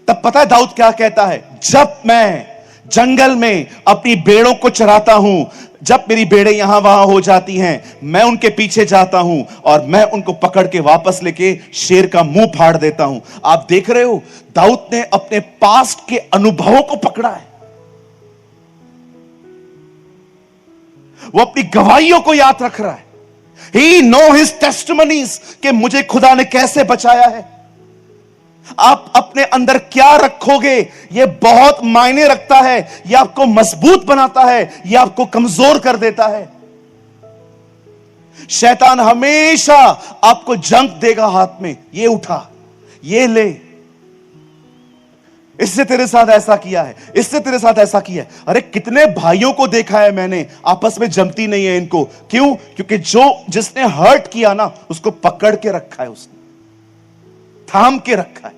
तब पता है दाऊद क्या कहता है? जब मैं जंगल में अपनी भेड़ों को चराता हूं, जब मेरी भेड़ें यहां वहां हो जाती हैं, मैं उनके पीछे जाता हूं और मैं उनको पकड़ के वापस लेके शेर का मुंह फाड़ देता हूं। आप देख रहे हो दाऊद ने अपने पास्ट के अनुभवों को पकड़ा है। वो अपनी गवाहियों को याद रख रहा है। He know his testimonies कि मुझे खुदा ने कैसे बचाया है। आप अपने अंदर क्या रखोगे यह बहुत मायने रखता है। यह आपको मजबूत बनाता है, यह आपको कमजोर कर देता है। शैतान हमेशा आपको जंक देगा हाथ में, ये उठा, ये ले, इससे तेरे साथ ऐसा किया है, इससे तेरे साथ ऐसा किया है। अरे कितने भाइयों को देखा है मैंने, आपस में जमती नहीं है इनको। क्यों? क्योंकि जिसने हर्ट किया ना उसको पकड़ के रखा है, उसने थाम के रखा है,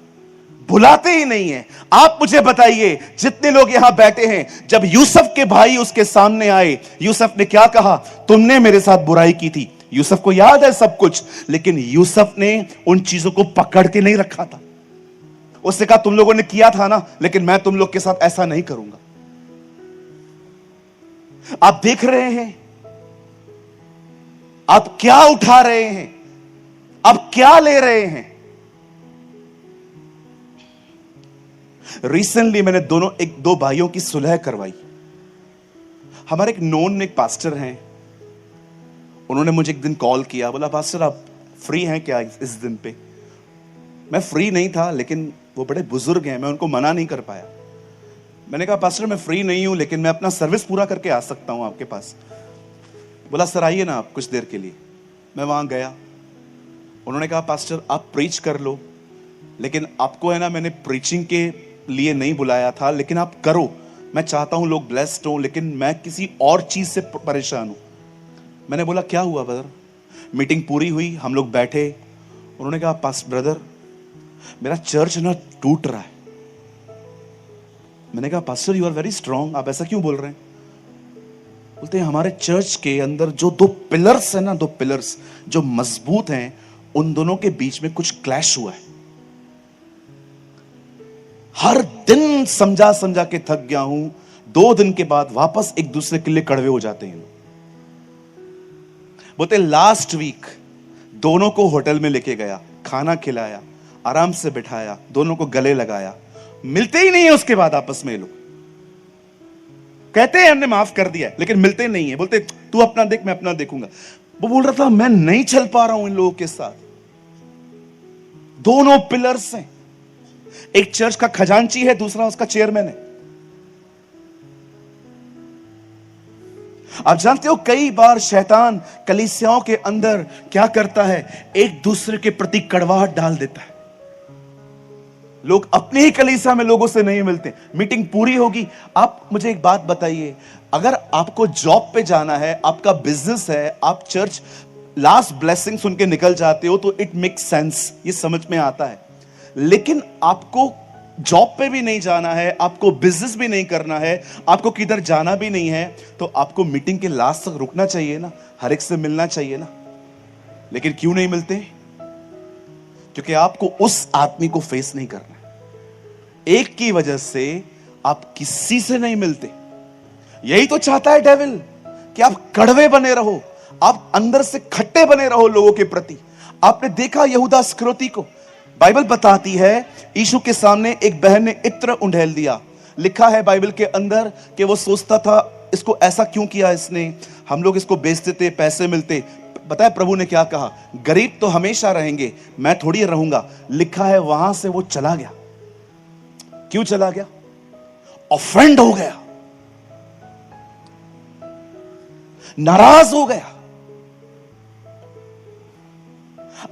भुलाते ही नहीं है। आप मुझे बताइए जितने लोग यहां बैठे हैं, जब यूसुफ के भाई उसके सामने आए, यूसुफ ने क्या कहा? तुमने मेरे साथ बुराई की थी। यूसुफ को याद है सब कुछ, लेकिन यूसुफ ने उन चीजों को पकड़ के नहीं रखा था। उसने कहा तुम लोगों ने किया था ना, लेकिन मैं तुम लोग के साथ ऐसा नहीं करूंगा। आप देख रहे हैं आप क्या उठा रहे हैं, आप क्या ले रहे हैं। रिसेंटली मैंने दो भाइयों की सुलह करवाई। हमारे एक नोन एक पास्टर हैं, उन्होंने मुझे एक दिन कॉल किया, बोला पास्टर आप फ्री हैं क्या इस दिन पे? मैं फ्री नहीं था, लेकिन वो बड़े बुजुर्ग हैं, मैं उनको मना नहीं कर पाया। मैंने कहा पास्टर मैं फ्री नहीं हूं, लेकिन मैं अपना सर्विस पूरा करके आ सकता हूं आपके पास। बोला सर आइए ना आप कुछ देर के लिए। मैं वहां गया, उन्होंने कहा पास्टर आप प्रीच कर लो, लेकिन आपको है ना मैंने प्रीचिंग के लिए नहीं बुलाया था, लेकिन आप करो। मैं चाहता हूं लोग ब्लेस्ड हो, लेकिन मैं किसी और चीज से परेशान हूं। मैंने बोला क्या हुआ ब्रदर? मीटिंग पूरी हुई, हम लोग बैठे, उन्होंने कहा पास्ट ब्रदर मेरा चर्च ना टूट रहा है। मैंने कहा pastor you are very strong, आप ऐसा क्यों बोल रहे हैं? बोलते हैं हमारे चर्च के अंदर जो दो पिलर्स है ना, दो पिलर्स जो मजबूत हैं, उन दोनों के बीच में कुछ क्लैश हुआ है। हर दिन समझा समझा के थक गया हूं, 2 दिन के बाद वापस एक दूसरे के लिए कड़वे हो जाते हैं। बोलते लास्ट वीक दोनों को होटल में लेके गया, खाना खिलाया, आराम से बिठाया, दोनों को गले लगाया, मिलते ही नहीं है उसके बाद आपस में। लोग कहते हैं हमने माफ कर दिया, लेकिन मिलते नहीं है। बोलते तू अपना देख, मैं अपना देखूंगा। वो बोल रहा था मैं नहीं चल पा रहा हूं इन लोगों के साथ। दोनों पिलर्स हैं, एक चर्च का खजांची है, दूसरा उसका चेयरमैन है। आप जानते हो कई बार शैतान कलीसियाओं के अंदर क्या करता है, एक दूसरे के प्रति कड़वाहट डाल देता है। लोग अपने ही कलीसिया में लोगों से नहीं मिलते। मीटिंग पूरी होगी, आप मुझे एक बात बताइए, अगर आपको जॉब पे जाना है, आपका बिजनेस है, आप चर्च लास्ट ब्लेसिंग सुन के निकल जाते हो तो इट मेक सेंस, ये समझ में आता है। लेकिन आपको जॉब पे भी नहीं जाना है, आपको बिजनेस भी नहीं करना है, आपको किधर जाना भी नहीं है, तो आपको मीटिंग के लास्ट तक रुकना चाहिए ना, हर एक से मिलना चाहिए ना। लेकिन क्यों नहीं मिलते? क्योंकि आपको उस आदमी को फेस नहीं करना है। एक की वजह से आप किसी से नहीं मिलते। यही तो चाहता है डेविल, कि आप कड़वे बने रहो, आप अंदर से खट्टे बने रहो लोगों के प्रति। आपने देखा यहूदा इस्करियोती को, बाइबल बताती है यीशु के सामने एक बहन ने इत्र उंडेल दिया। लिखा है बाइबल के अंदर कि वो सोचता था इसको ऐसा क्यों किया इसने, हम लोग इसको बेचते थे, पैसे मिलते। बताया प्रभु ने क्या कहा, गरीब तो हमेशा रहेंगे, मैं थोड़ी रहूंगा। लिखा है वहां से वो चला गया। क्यों चला गया? ऑफेंड हो गया, नाराज हो गया।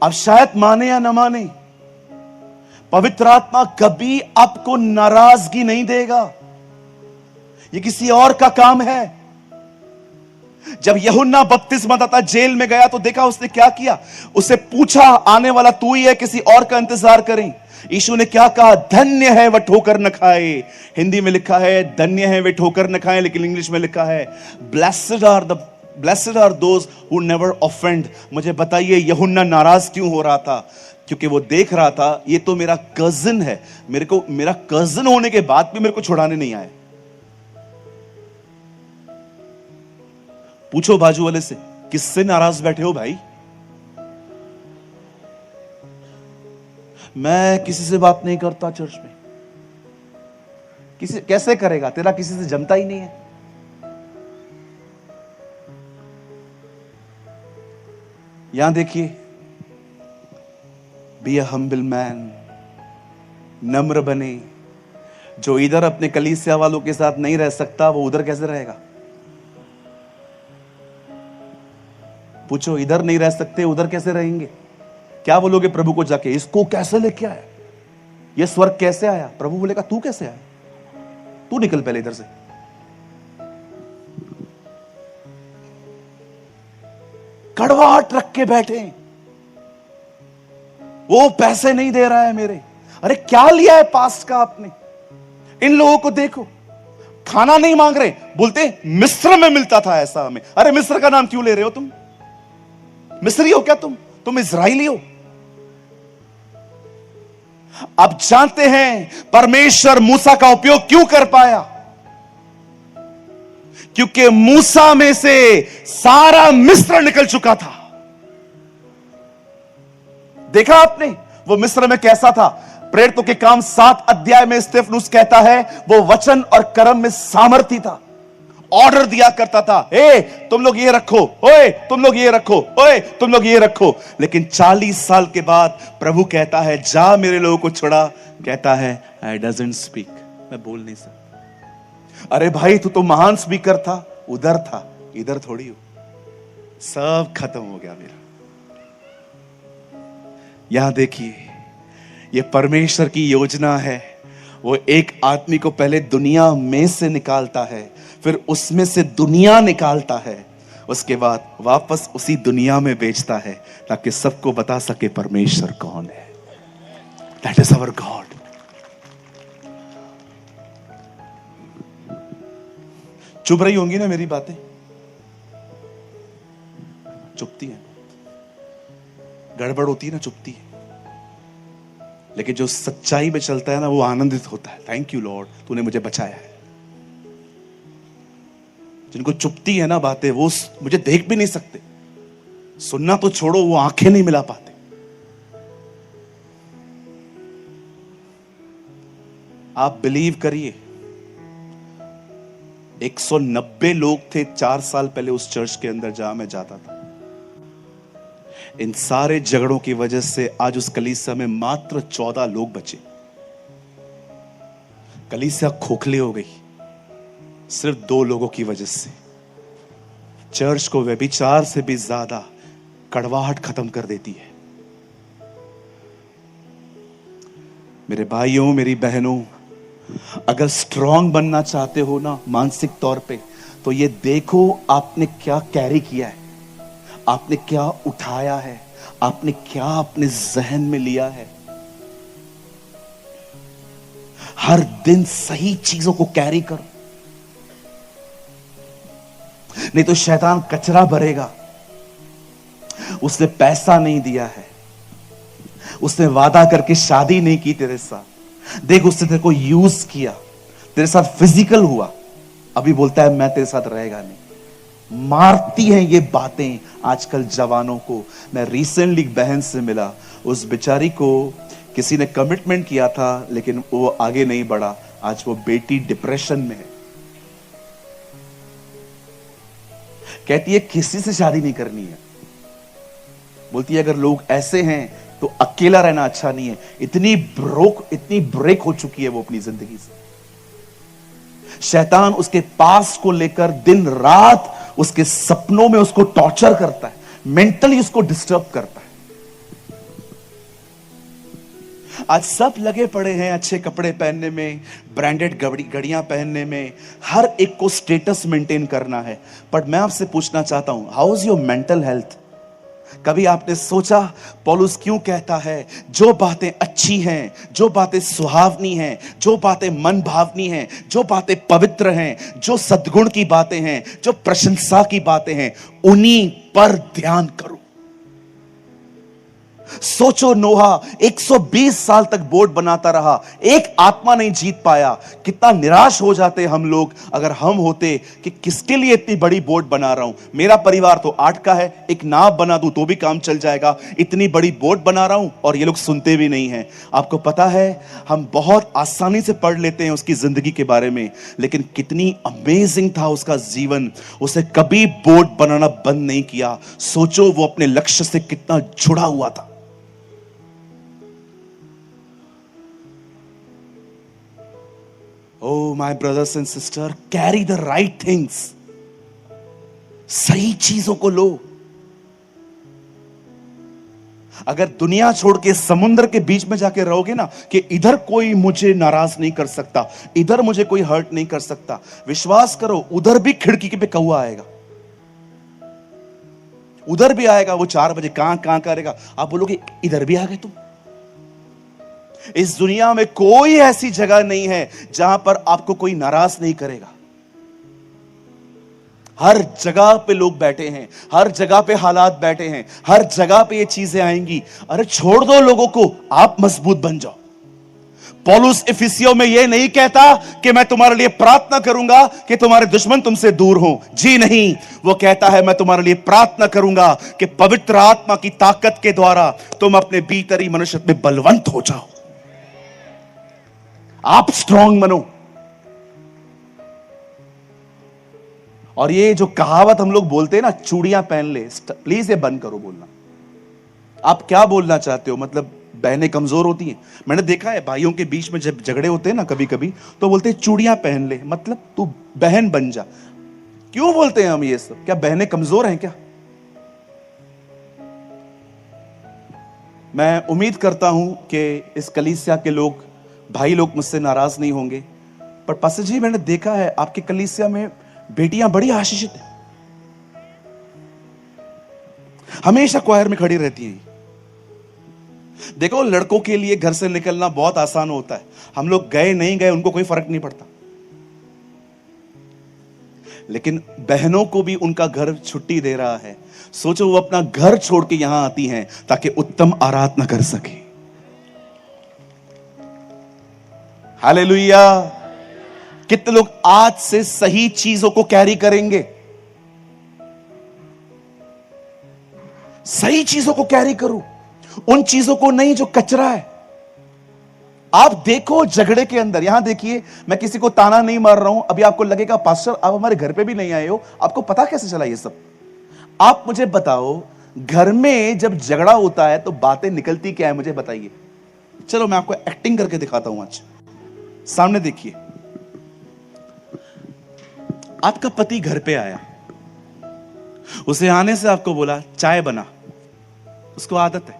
अब शायद माने या न माने, पवित्र आत्मा कभी आपको नाराजगी नहीं देगा। ये किसी और का काम है। जब यूहन्ना बपतिस्मादाता जेल में गया तो देखा उसने क्या किया, उसे पूछा आने वाला तू ही है, किसी और का इंतजार करें? यीशु ने क्या कहा, धन्य है वह ठोकर न खाए। हिंदी में लिखा है धन्य है वे ठोकर न खाए, लेकिन इंग्लिश में लिखा है blessed are those who never offend. मुझे बताइए यूहन्ना नाराज क्यों हो रहा था? क्योंकि वो देख रहा था ये तो मेरा कजिन है, मेरा कजिन होने के बाद भी मेरे को छुड़ाने नहीं आए। पूछो बाजू वाले से, किससे नाराज बैठे हो भाई? मैं किसी से बात नहीं करता चर्च में। किसी कैसे करेगा, तेरा किसी से जमता ही नहीं है। यहां देखिए, बी अ हम्बल मैन, नम्र बने। जो इधर अपने कलीसिया वालों के साथ नहीं रह सकता वो उधर कैसे रहेगा? पूछो, इधर नहीं रह सकते उधर कैसे रहेंगे? क्या बोलोगे प्रभु को जाके, इसको कैसे लेके आया, ये स्वर्ग कैसे आया? प्रभु बोलेगा तू कैसे आया, तू निकल पहले इधर से। कड़वाहट रख के बैठे, वो पैसे नहीं दे रहा है मेरे। अरे क्या लिया है पास्ट का आपने? इन लोगों को देखो, खाना नहीं मांग रहे, बोलते मिस्र में मिलता था ऐसा हमें। अरे मिस्र का नाम क्यों ले रहे हो तुम? मिस्री हो क्या तुम इजराइली हो? अब जानते हैं परमेश्वर मूसा का उपयोग क्यों कर पाया, क्योंकि मूसा में से सारा मिस्र निकल चुका था। देखा आपने वो मिस्र में कैसा था? प्रेरितों के काम 7 अध्याय में स्तेफनुस कहता है वो वचन और कर्म में सामर्थी था, ऑर्डर दिया करता था, ए तुम लोग ये रखो, ओए तुम लोग ये रखो, ओए तुम लोग ये रखो। लेकिन 40 साल के बाद प्रभु कहता है जा मेरे लोगों को छुड़ा। कहता है आई डजंट स्पीक, मैं बोल नहीं सकता। अरे भाई तू तो महान स्पीकर था, उधर था, इधर थोड़ी हो। सब खत्म हो गया मेरा। यहां देखिए, ये परमेश्वर की योजना है। वो एक आदमी को पहले दुनिया में से निकालता है, फिर उसमें से दुनिया निकालता है, उसके बाद वापस उसी दुनिया में बेचता है, ताकि सबको बता सके परमेश्वर कौन है। That is our God. चुप रही होंगी ना मेरी बातें? चुपती है, गड़बड़ होती है ना, चुभती है, लेकिन जो सच्चाई में चलता है ना, वो आनंदित होता है। थैंक यू लॉर्ड, तूने मुझे बचाया है। जिनको चुभती है ना बातें, वो मुझे देख भी नहीं सकते, सुनना तो छोड़ो, वो आंखें नहीं मिला पाते। आप बिलीव करिए, 190 लोग थे 4 साल पहले उस चर्च के अंदर जहां मैं जाता था। इन सारे झगड़ों की वजह से आज उस कलीसिया में मात्र 14 लोग बचे। कलीसिया खोखली हो गई सिर्फ 2 लोगों की वजह से। चर्च को व्यभिचार से भी ज्यादा कड़वाहट खत्म कर देती है। मेरे भाइयों, मेरी बहनों, अगर स्ट्रांग बनना चाहते हो ना मानसिक तौर पे, तो ये देखो आपने क्या कैरी किया है, आपने क्या उठाया है, आपने क्या अपने जहन में लिया है। हर दिन सही चीजों को कैरी करो, नहीं तो शैतान कचरा भरेगा। उसने पैसा नहीं दिया है, उसने वादा करके शादी नहीं की तेरे साथ, देख उसने तेरे को यूज किया, तेरे साथ फिजिकल हुआ, अभी बोलता है मैं तेरे साथ रहेगा नहीं। मारती हैं ये बातें आजकल जवानों को। मैं रिसेंटली एक बहन से मिला, उस बेचारी को किसी ने कमिटमेंट किया था लेकिन वो आगे नहीं बढ़ा। आज वो बेटी डिप्रेशन में है, कहती है किसी से शादी नहीं करनी है। बोलती है अगर लोग ऐसे हैं तो अकेला रहना अच्छा नहीं है। इतनी ब्रेक हो चुकी है वो अपनी जिंदगी से। शैतान उसके पास को लेकर दिन रात उसके सपनों में उसको टॉर्चर करता है, मेंटली उसको डिस्टर्ब करता है। आज सब लगे पड़े हैं अच्छे कपड़े पहनने में, ब्रांडेड घड़ियां पहनने में, हर एक को स्टेटस मेंटेन करना है। बट मैं आपसे पूछना चाहता हूं, how is your mental health? कभी आपने सोचा पौलुस क्यों कहता है जो बातें अच्छी हैं, जो बातें सुहावनी हैं, जो बातें मन भावनी हैं, जो बातें पवित्र हैं, जो सद्गुण की बातें हैं, जो प्रशंसा की बातें हैं, उन्हीं पर ध्यान करो। सोचो नोहा 120 साल तक बोट बनाता रहा, एक आत्मा नहीं जीत पाया। कितना निराश हो जाते हम लोग अगर हम होते कि किसके लिए इतनी बड़ी बोट बना रहा हूं, मेरा परिवार तो 8 का है, एक नाव बना दूं तो भी काम चल जाएगा, इतनी बड़ी बोट बना रहा हूं और ये लोग सुनते भी नहीं हैं। आपको पता है हम बहुत आसानी से पढ़ लेते हैं उसकी जिंदगी के बारे में, लेकिन कितनी अमेजिंग था उसका जीवन। उसे कभी बोट बनाना बंद नहीं किया। सोचो वो अपने लक्ष्य से कितना जुड़ा हुआ था। Oh my brothers and sisters, carry the right things. सही चीजों को लो। अगर दुनिया छोड़ के समुद्र के बीच में जाके रहोगे ना कि इधर कोई मुझे नाराज नहीं कर सकता, इधर मुझे कोई हर्ट नहीं कर सकता, विश्वास करो उधर भी खिड़की पे कौवा आएगा, उधर भी आएगा। वो 4 बजे कहां करेगा, आप बोलोगे इधर भी आ गए तुम। इस दुनिया में कोई ऐसी जगह नहीं है जहां पर आपको कोई नाराज नहीं करेगा। हर जगह पे लोग बैठे हैं, हर जगह पे हालात बैठे हैं, हर जगह पे ये चीजें आएंगी। अरे छोड़ दो लोगों को, आप मजबूत बन जाओ। पौलुस इफिसियों में यह नहीं कहता कि मैं तुम्हारे लिए प्रार्थना करूंगा कि तुम्हारे दुश्मन तुमसे दूर हो। जी नहीं, वो कहता है मैं तुम्हारे लिए प्रार्थना करूंगा कि पवित्र आत्मा की ताकत के द्वारा तुम अपने भीतरी मनुष्य में बलवंत हो जाओ, आप स्ट्रांग बनो। और ये जो कहावत हम लोग बोलते हैं ना, चूड़ियां पहन ले, प्लीज ये बंद करो बोलना। आप क्या बोलना चाहते हो? मतलब बहनें कमजोर होती हैं? मैंने देखा है भाइयों के बीच में जब झगड़े होते हैं ना कभी कभी, तो बोलते हैं चूड़ियां पहन ले, मतलब तू बहन बन जा। क्यों बोलते हैं हम ये सब? क्या बहनें कमजोर हैं क्या? मैं उम्मीद करता हूं कि इस कलीसिया के लोग, भाई लोग मुझसे नाराज नहीं होंगे, पर पास्टर जी मैंने देखा है आपके कलीसिया में बेटियां बड़ी आशीषित हैं, हमेशा क्वायर में खड़ी रहती हैं। देखो लड़कों के लिए घर से निकलना बहुत आसान होता है, हम लोग गए नहीं गए उनको कोई फर्क नहीं पड़ता। लेकिन बहनों को भी उनका घर छुट्टी दे रहा है। सोचो वो अपना घर छोड़ के यहां आती हैं ताकि उत्तम आराधना कर सके। हालेलुया। कितने लोग आज से सही चीजों को कैरी करेंगे? सही चीजों को कैरी करो, उन चीजों को नहीं जो कचरा है। आप देखो झगड़े के अंदर, यहां देखिए, मैं किसी को ताना नहीं मार रहा हूं। अभी आपको लगेगा पास्टर आप हमारे घर पे भी नहीं आए हो, आपको पता कैसे चला ये सब? आप मुझे बताओ, घर में जब झगड़ा होता है तो बातें निकलती क्या है, मुझे बताइए। चलो मैं आपको एक्टिंग करके दिखाता हूं। आज सामने देखिए, आपका पति घर पे आया, उसे आने से आपको बोला चाय बना। उसको आदत है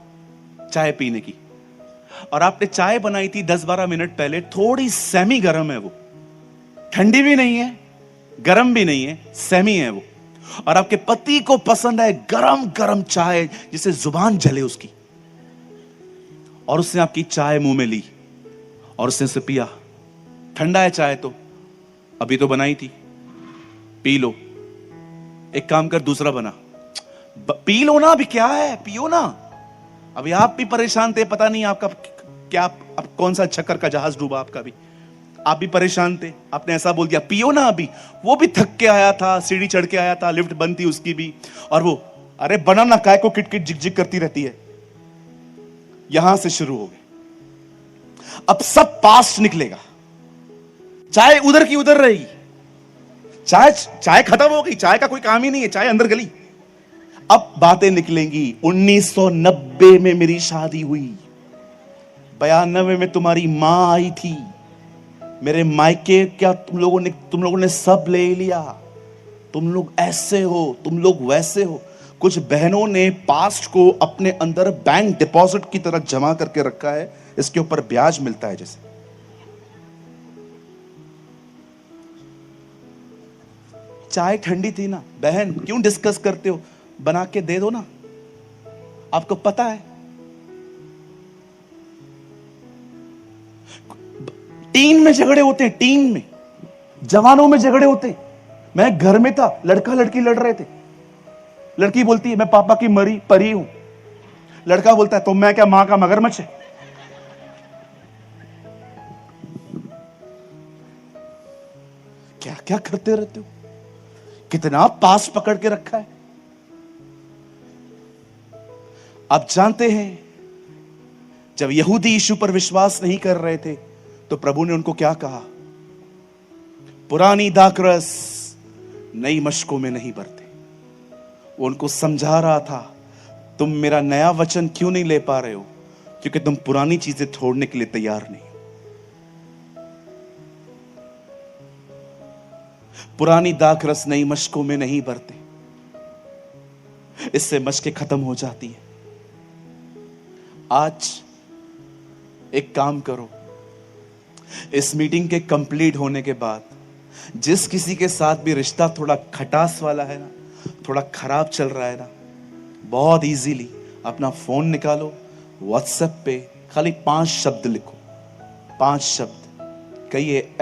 चाय पीने की, और आपने चाय बनाई थी 10-12 मिनट पहले, थोड़ी सेमी गर्म है वो, ठंडी भी नहीं है गर्म भी नहीं है, सेमी है वो। और आपके पति को पसंद है गरम गरम चाय, जिसे जुबान जले उसकी। और उसने आपकी चाय मुंह में ली और उसने उसे पिया। ठंडा है चाय तो, अभी तो बनाई थी, पी लो। एक काम कर, दूसरा बना, पी लो ना, अभी क्या है, पियो ना। अभी आप भी परेशान थे, पता नहीं आपका क्या, अब कौन सा चक्कर का जहाज डूबा आपका भी, आप भी परेशान थे, आपने ऐसा बोल दिया पियो ना अभी। वो भी थक के आया था, सीढ़ी चढ़ के आया था, लिफ्ट बंद थी उसकी भी, और वो अरे बना ना, काय को किट किट जिक जिक करती रहती है। यहां से शुरू हो गए, अब सब पास्ट निकलेगा। चाय उधर की उधर रहेगी, चाय खत्म हो गई, चाय का कोई काम ही नहीं है, चाय अंदर गली। अब बातें निकलेंगी, 1990 में मेरी शादी हुई, 92 में तुम्हारी मां आई थी, मेरे मायके क्या तुम लोगों ने सब ले लिया, तुम लोग ऐसे हो, तुम लोग वैसे हो। कुछ बहनों ने पास्ट को अपने अंदर बैंक डिपॉजिट की तरह जमा करके रखा है, इसके ऊपर ब्याज मिलता है जैसे। चाय ठंडी थी ना बहन, क्यों डिस्कस करते हो, बना के दे दो ना, आपको पता है। टीन में झगड़े होते हैं, टीन में, जवानों में झगड़े होते हैं। मैं घर में था, लड़का लड़की लड़ रहे थे, लड़की बोलती है मैं पापा की मरी परी हूं, लड़का बोलता है तो मैं क्या मां का मगरमच्छ है। क्या क्या करते रहते हो, कितना पास पकड़ के रखा है। आप जानते हैं जब यहूदी यीशु पर विश्वास नहीं कर रहे थे तो प्रभु ने उनको क्या कहा, पुरानी दाखरस नई मशकों में नहीं भरते। वो उनको समझा रहा था, तुम मेरा नया वचन क्यों नहीं ले पा रहे हो, क्योंकि तुम पुरानी चीजें छोड़ने के लिए तैयार नहीं। पुरानी दाखरस नई मशकों में नहीं भरते, इससे मशकें खत्म हो जाती है। आज एक काम करो, इस मीटिंग के कंप्लीट होने के बाद जिस किसी के साथ भी रिश्ता थोड़ा खटास वाला है ना, थोड़ा खराब चल रहा है ना, बहुत इजीली अपना फोन निकालो, व्हाट्सएप पे खाली 5 शब्द लिखो, 5 शब्द। कहिए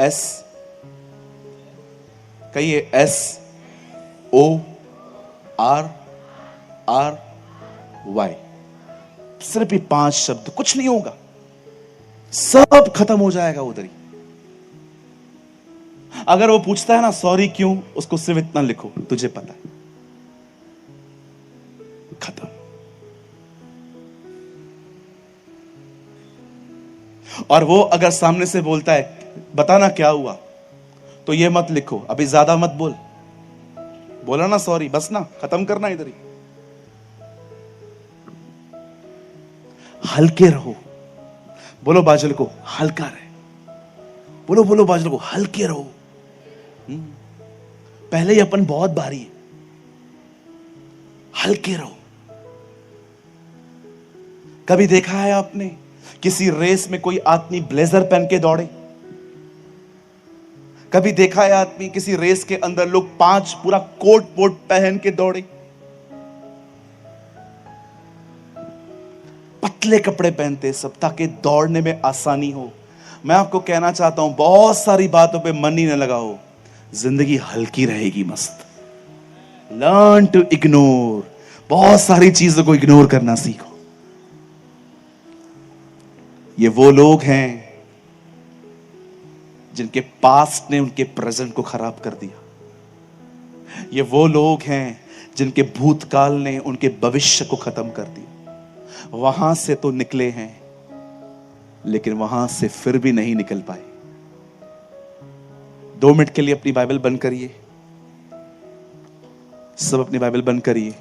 SORRY, सिर्फ ये 5 शब्द, कुछ नहीं होगा, सब खत्म हो जाएगा उधर ही। अगर वो पूछता है ना सॉरी क्यों, उसको सिर्फ इतना लिखो, तुझे पता है, खत्म। और वो अगर सामने से बोलता है बताना क्या हुआ, तो ये मत लिखो, अभी ज्यादा मत बोला ना सॉरी, बस ना, खत्म करना इधर ही। हल्के रहो, बोलो बाजल को हल्का रहे, बोलो बाजल को हल्के रहो। पहले ही अपन बहुत भारी है, हल्के रहो। कभी देखा है आपने किसी रेस में कोई आदमी ब्लेजर पहन के दौड़े? कभी देखा है आदमी किसी रेस के अंदर लोग 5 पूरा कोट वोट पहन के दौड़े? पतले कपड़े पहनते सब, ताकि दौड़ने में आसानी हो। मैं आपको कहना चाहता हूं, बहुत सारी बातों पे मन ही न लगाओ, जिंदगी हल्की रहेगी, मस्त। लर्न टू इग्नोर, बहुत सारी चीजों को इग्नोर करना सीखो। ये वो लोग हैं जिनके पास्ट ने उनके प्रेजेंट को खराब कर दिया। ये वो लोग हैं जिनके भूतकाल ने उनके भविष्य को खत्म कर दिया। वहां से तो निकले हैं, लेकिन वहां से फिर भी नहीं निकल पाए। 2 मिनट के लिए अपनी बाइबल बंद करिए, सब अपनी बाइबल बंद करिए।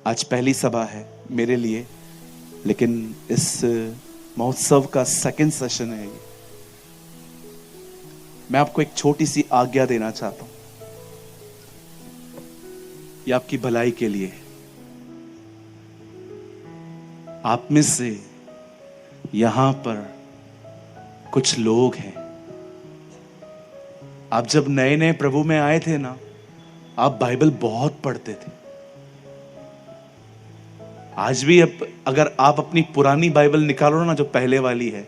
आज पहली सभा है मेरे लिए, लेकिन इस महोत्सव का सेकंड सेशन है। मैं आपको एक छोटी सी आज्ञा देना चाहता हूं, ये आपकी भलाई के लिए। आप में से यहां पर कुछ लोग हैं, आप जब नए नए प्रभु में आए थे ना, आप बाइबल बहुत पढ़ते थे। आज भी अगर आप अपनी पुरानी बाइबल निकालो ना, जो पहले वाली है,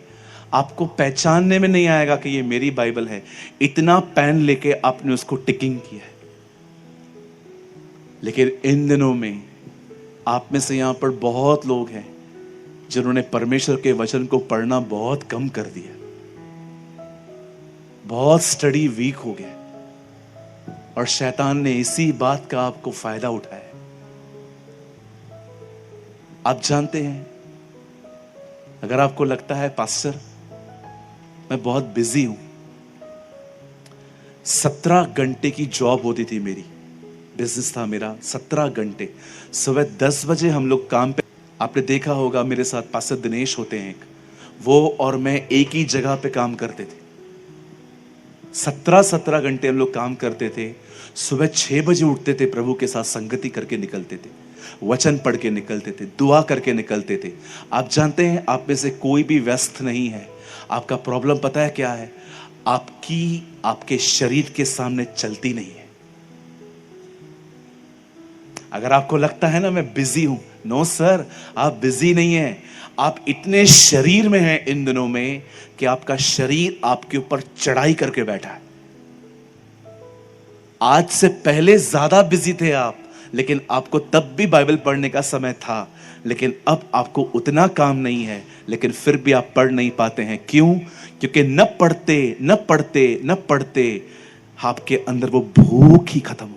आपको पहचानने में नहीं आएगा कि ये मेरी बाइबल है। इतना पेन लेके आपने उसको टिकिंग किया है। लेकिन इन दिनों में आप में से यहां पर बहुत लोग हैं जिन्होंने परमेश्वर के वचन को पढ़ना बहुत कम कर दिया, बहुत स्टडी वीक हो गया, और शैतान ने इसी बात का आपको फायदा उठाया। आप जानते हैं, अगर आपको लगता है पास्टर मैं बहुत बिजी हूं, 17 घंटे की जॉब होती थी मेरी, बिजनेस था मेरा 17 घंटे। सुबह 10 बजे हम लोग काम पे, आपने देखा होगा मेरे साथ पास्टर दिनेश होते हैं एक, वो और मैं एक ही जगह पे काम करते थे। 17 घंटे हम लोग काम करते थे। सुबह 6 बजे उठते थे, प्रभु के साथ संगति करके निकलते थे, वचन पढ़ के निकलते थे, दुआ करके निकलते थे। आप जानते हैं, आप में से कोई भी व्यस्त नहीं है। आपका प्रॉब्लम पता है क्या है? आपके शरीर के सामने चलती नहीं है। अगर आपको लगता है ना मैं बिजी हूं, नो सर, आप बिजी नहीं हैं। आप इतने शरीर में हैं इन दिनों में कि आपका शरीर आपके ऊपर चढ़ाई करके बैठा है। आज से पहले ज्यादा बिजी थे आप, लेकिन आपको तब भी बाइबल पढ़ने का समय था। लेकिन अब आपको उतना काम नहीं है, लेकिन फिर भी आप पढ़ नहीं पाते हैं। क्यों? क्योंकि न पढ़ते आपके अंदर वो भूख ही खत्म हो